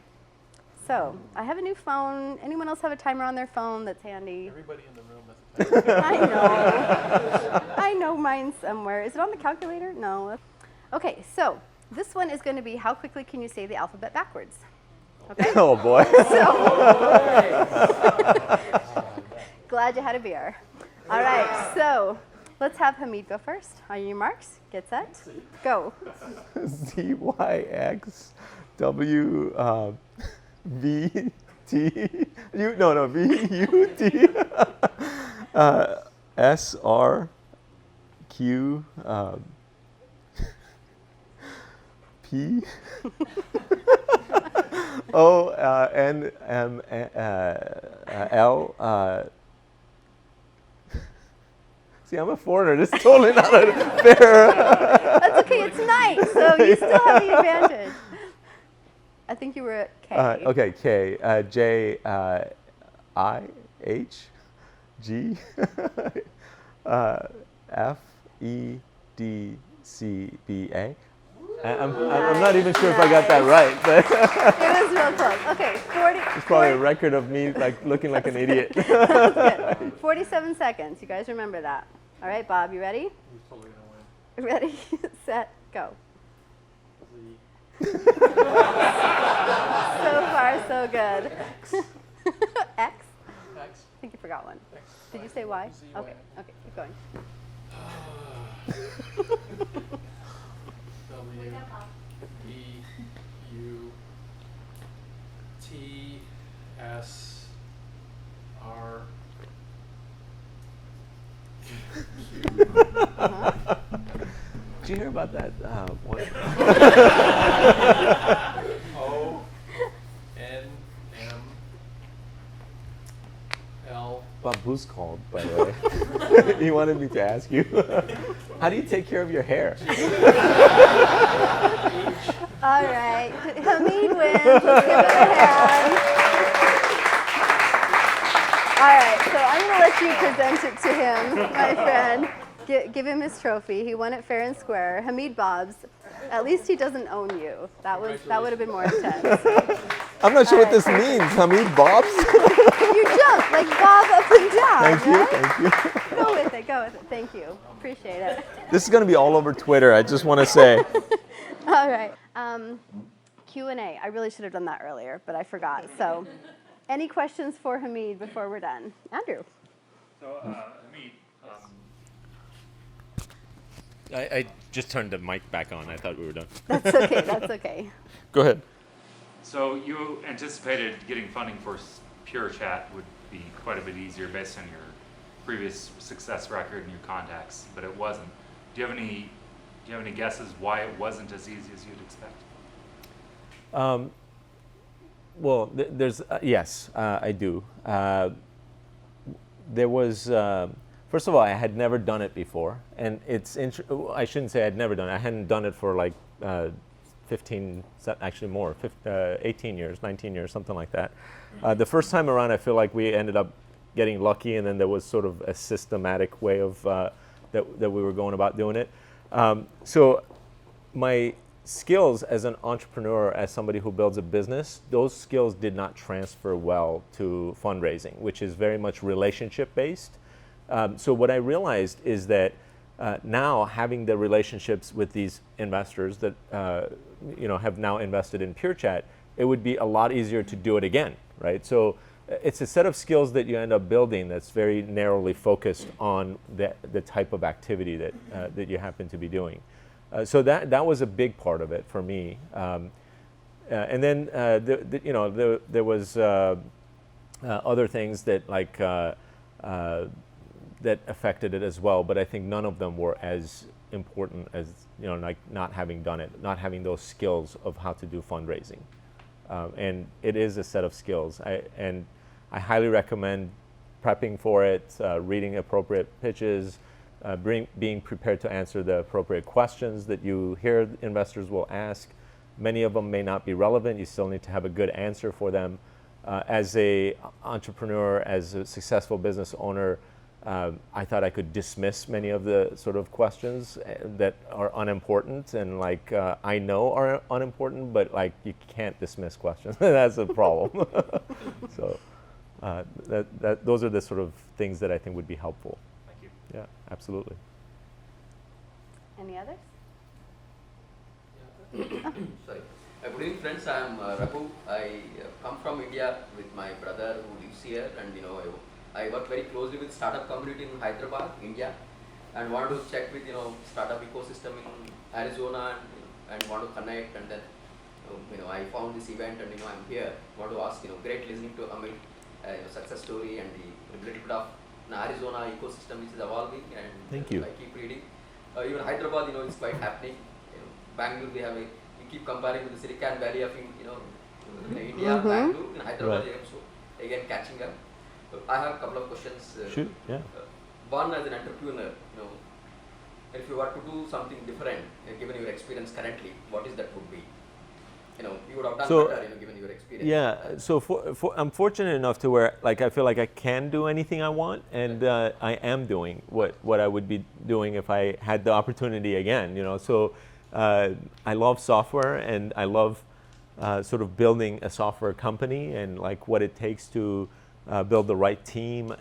So I have a new phone. Anyone else have a timer on their phone that's handy? Everybody in the room has a timer. I know. I know mine somewhere. Is it on the calculator? No. Okay, so this one is going to be how quickly can you say the alphabet backwards? Okay. Oh, boy. Glad you had a beer. All right, so let's have Hamid go first. On your marks, get set, go. ZYXWVT. VUT. SRQ. P. ONML. See, I'm a foreigner. This is totally not fair. That's okay, it's night, so you still have the advantage. I think you were at K. Okay, K. J. I. H. G. F. E. D. C. B. A. I'm not even sure if I got that right, but It was real close. Okay, 40. it's probably a record of me looking like an idiot. That's good. 47 seconds. You guys remember that. All right, Bob, you ready? Who's totally gonna win? Ready, set, go. So far, so good. X? I X. think you forgot one. X. Did you say Y? Z, Okay, Y. keep going. W E U T S R Did you hear about that one? O N M L. Bob Booth called, by the way. He wanted me to ask you, how do you take care of your hair? All right, Hamid wins. Let's give him a hand. All right, so I'm going to let you present it to him, my friend. Give him his trophy. He won it fair and square. Hamid Bob's. At least he doesn't own you. That would have been more intense. I'm not sure what this All right, means. Hamid Bob's? You jumped like Bob up and down. Thank you, right? thank you. Go with it. Thank you. Appreciate it. This is going to be all over Twitter, I just want to say. All right. Q&A. I really should have done that earlier, but I forgot. So, any questions for Hamid before we're done? Andrew. So, Hamid, I just turned the mic back on. I thought we were done. That's okay. That's okay. Go ahead. so you anticipated getting funding for PureChat would be quite a bit easier based on your previous success record and your contacts, but it wasn't. Do you have any guesses why it wasn't as easy as you'd expect? Well, there's yes, I do. There was first of all, I had never done it before, and I shouldn't say I'd never done it. I hadn't done it for like 15, actually more, 18 years, 19 years, something like that. The first time around, I feel like we ended up getting lucky, and then there was sort of a systematic way of that we were going about doing it. So my skills as an entrepreneur, as somebody who builds a business, those skills did not transfer well to fundraising, which is very much relationship based. So what I realized is that now having the relationships with these investors that have now invested in PureChat, it would be a lot easier to do it again, right? So it's a set of skills that you end up building that's very narrowly focused on the type of activity that you happen to be doing. So that was a big part of it for me. And then there was other things that that affected it as well, but I think none of them were as important as like not having done it, not having those skills of how to do fundraising. And it is a set of skills, and I highly recommend prepping for it, reading appropriate pitches, being prepared to answer the appropriate questions that you hear investors will ask. Many of them may not be relevant. You still need to have a good answer for them. As a entrepreneur, as a successful business owner, I thought I could dismiss many of the sort of questions that are unimportant and I know are unimportant, but you can't dismiss questions. That's a problem. So those are the sort of things that I think would be helpful. Thank you. Yeah, absolutely. Any others? Sorry. Good evening, friends. I am Raghu. I come from India with my brother who lives here, and I work very closely with startup community in Hyderabad, India, and wanted to check with startup ecosystem in Arizona, and want to connect. And then I found this event, and I'm here. Want to ask great listening to Hamid, success story and the little bit of Arizona ecosystem which is evolving. And Thank you. I keep reading. Even Hyderabad, it's quite happening. Bangalore, we keep comparing with the Silicon Valley of India, Bangalore, and Hyderabad, Right. so again catching up. I have a couple of questions. Shoot, yeah. One, as an entrepreneur, if you were to do something different, given your experience currently, what is that would be? You would have done better, given your experience. Yeah, so I'm fortunate enough to where I feel like I can do anything I want, and I am doing what I would be doing if I had the opportunity again. So I love software, and I love sort of building a software company and what it takes to build the right team.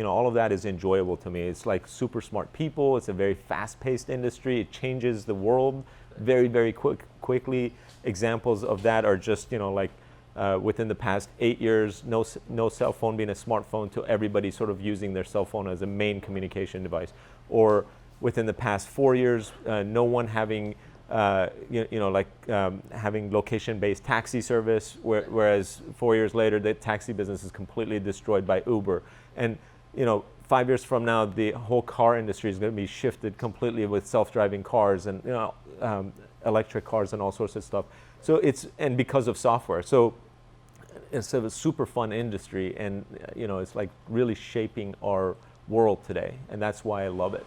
All of that is enjoyable to me. It's super smart people. It's a very fast-paced industry. It changes the world very, very quickly. Examples of that are just within the past 8 years, no cell phone being a smartphone to everybody sort of using their cell phone as a main communication device, or within the past 4 years, no one having having location-based taxi service, whereas 4 years later, the taxi business is completely destroyed by Uber. And 5 years from now, the whole car industry is going to be shifted completely with self-driving cars and electric cars and all sorts of stuff. So and because of software, so it's a super fun industry, and it's really shaping our world today, and that's why I love it.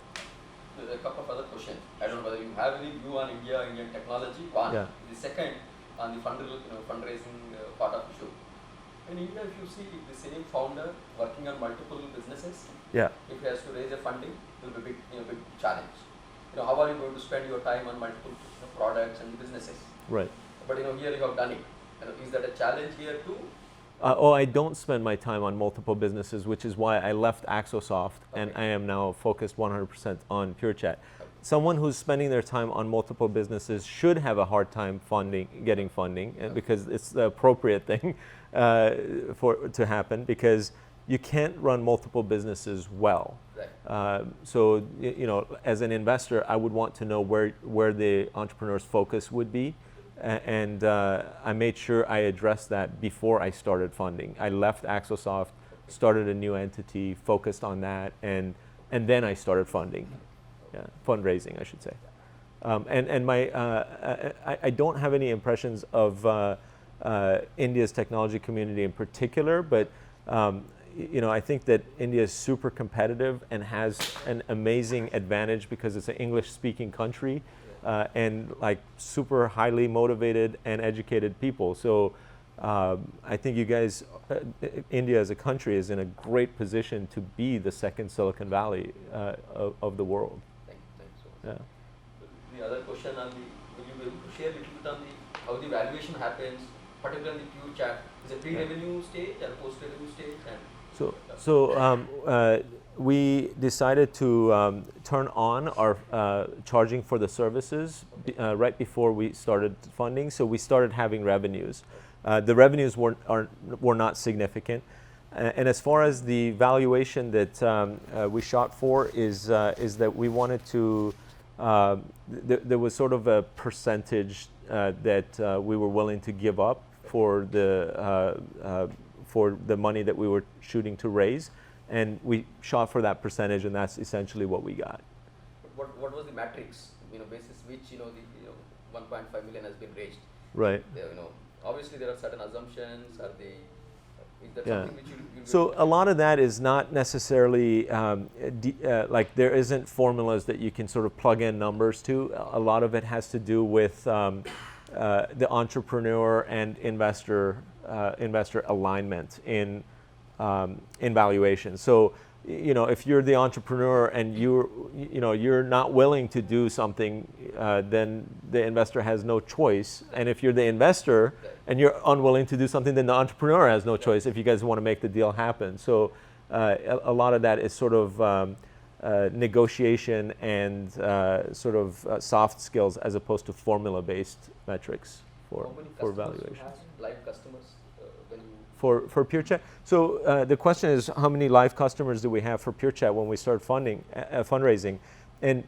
There's a couple of other questions. I don't know whether you have any view on Indian technology. One. Yeah. The second, on the fundraising part of issue. In India, if you see the same founder working on multiple businesses, Yeah. if he has to raise a funding, it will be a big challenge. How are you going to spend your time on multiple products and businesses? Right. But here you have done it. Is that a challenge here too? I don't spend my time on multiple businesses, which is why I left Axosoft, and I am now focused 100% on PureChat. Someone who's spending their time on multiple businesses should have a hard time getting funding, because it's the appropriate thing to happen, because you can't run multiple businesses well. Right. So as an investor, I would want to know where the entrepreneur's focus would be. And I made sure I addressed that before I started funding. I left Axosoft, started a new entity, focused on that, and then I started funding, fundraising, I should say. And I don't have any impressions of India's technology community in particular, but I think that India is super competitive and has an amazing advantage because it's an English-speaking country. and like super highly motivated and educated people. So I think you guys, India as a country is in a great position to be the second Silicon Valley of the world. Thanks so much. Yeah. The other question on the, will you be able to share a little bit on how the valuation happens, particularly in the PureChat? Is it pre-revenue stage or post-revenue stage? And So we decided to turn on our charging for the services right before we started funding. So we started having revenues. The revenues were not significant. And as far as the valuation that we shot for is that we wanted to, there was sort of a percentage that we were willing to give up for the money that we were shooting to raise. And we shot for that percentage, and that's essentially what we got. what was the matrix, basis which, the 1.5 million has been raised? Right. Obviously there are certain assumptions. Is that Yeah. something which you So a lot of that is not necessarily like there isn't formulas that you can sort of plug in numbers to. A lot of it has to do with the entrepreneur and investor alignment in valuation. So if you're the entrepreneur and you're not willing to do something, then the investor has no choice. And if you're the investor and you're unwilling to do something, then the entrepreneur has no choice if you guys want to make the deal happen. So a lot of that is sort of negotiation and sort of soft skills as opposed to formula-based metrics for valuation. Live customers when you For PureChat. So the question is, how many live customers do we have for PureChat when we start fundraising? And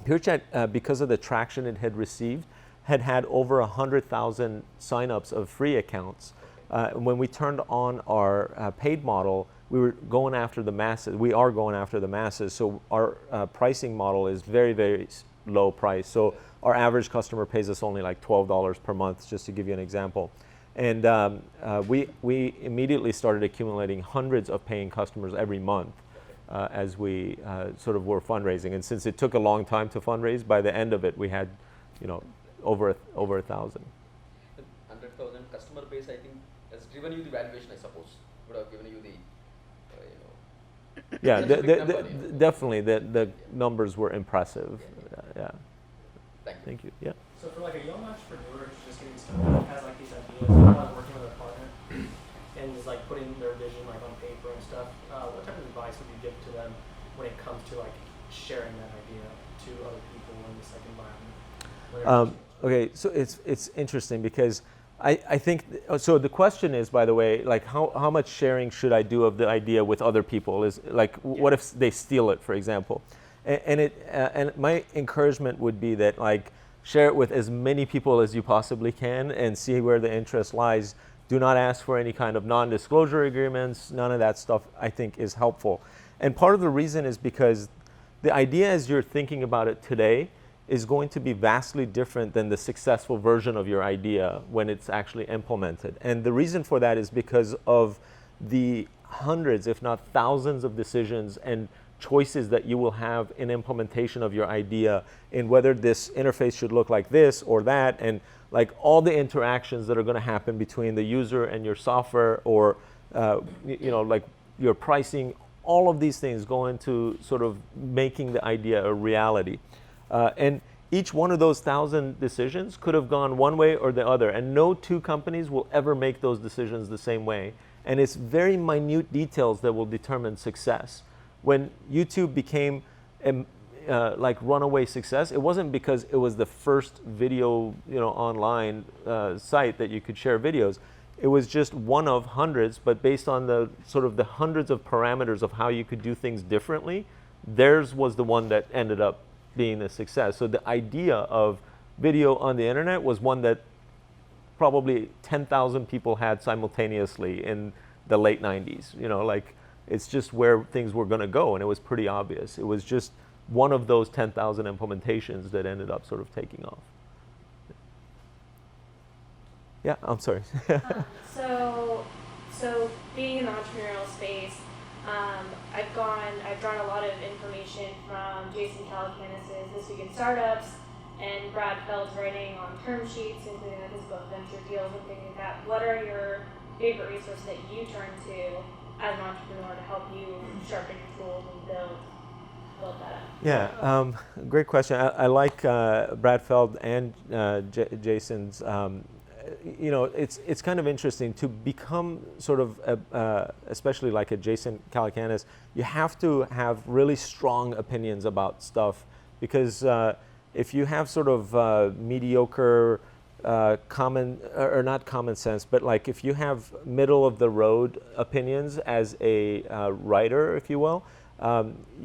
PureChat, because of the traction it had received, had over 100,000 signups of free accounts. When we turned on our paid model, we were going after the masses. We are going after the masses. So our pricing model is very, very low price. So our average customer pays us only like $12 per month, just to give you an example. And we immediately started accumulating hundreds of paying customers every month as we sort of were fundraising. And since it took a long time to fundraise, by the end of it, we had, over 1,000. 100,000 customer base, I think, has driven you the valuation, I suppose. Would have given you the, Yeah, That's a big number, definitely the numbers were impressive. Yeah. Thank you. Yeah. So for like a young entrepreneur who's just getting started, has like these ideas, like working with a partner, and is like putting their vision like on paper and stuff, what type of advice would you give to them when it comes to like sharing that idea to other people in this like environment? Okay, so it's interesting because I think, so the question is, by the way, like how much sharing should I do of the idea with other people? Is like, what if they steal it, for example? And my encouragement would be that like, share it with as many people as you possibly can and see where the interest lies. Do not ask for any kind of non-disclosure agreements. None of that stuff, I think, is helpful. And part of the reason is because the idea as you're thinking about it today is going to be vastly different than the successful version of your idea when it's actually implemented. And the reason for that is because of the hundreds, if not thousands, of decisions and choices that you will have in implementation of your idea, in whether this interface should look like this or that, and like all the interactions that are going to happen between the user and your software, or like your pricing. All of these things go into sort of making the idea a reality. And each one of those 1,000 decisions could have gone one way or the other, and no two companies will ever make those decisions the same way. And it's very minute details that will determine success. When YouTube became like runaway success, it wasn't because it was the first video online site that you could share videos. It was just one of hundreds, but based on the sort of the hundreds of parameters of how you could do things differently, theirs was the one that ended up being a success. So the idea of video on the internet was one that probably 10,000 people had simultaneously in the late 90s. Like it's just where things were going to go, and it was pretty obvious. It was just one of those 10,000 implementations that ended up sort of taking off. Yeah, I'm sorry. So being in the entrepreneurial space, I've drawn a lot of information from Jason Calacanis' This Week in Startups, and Brad Feld's writing on term sheets, including his book Venture Deals and things like that. What are your favorite resources that you turn to as an entrepreneur to help you sharpen your tools and build that up? Yeah, great question. I like Brad Feld and Jason's. You know, it's kind of interesting to become sort of, especially like a Jason Calacanis, you have to have really strong opinions about stuff, because if you have sort of mediocre or not common sense, but like if you have middle of the road opinions as a writer, if you will,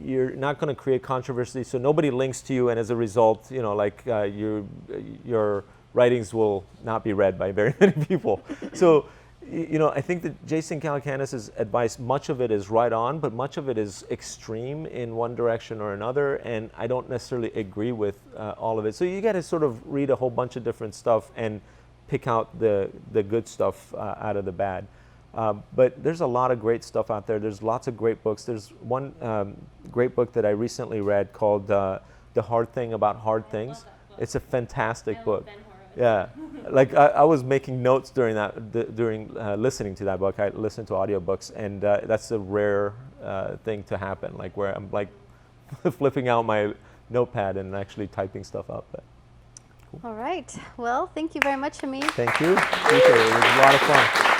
you're not going to create controversy, so nobody links to you, and as a result, you know, like your writings will not be read by very many people. So, you know, I think that Jason Calacanis' advice, much of it is right on, but much of it is extreme in one direction or another, and I don't necessarily agree with all of it. So you got to sort of read a whole bunch of different stuff and pick out the good stuff out of the bad. But there's a lot of great stuff out there. There's lots of great books. There's one great book that I recently read called The Hard Thing About Hard Things. It's a fantastic book. Yeah, like I was making notes during listening to that book. I listened to audiobooks, and that's a rare thing to happen, like where I'm like flipping out my notepad and actually typing stuff up. But, cool. All right. Well, thank you very much, Hamid. Thank you. Appreciate it. It was a lot of fun.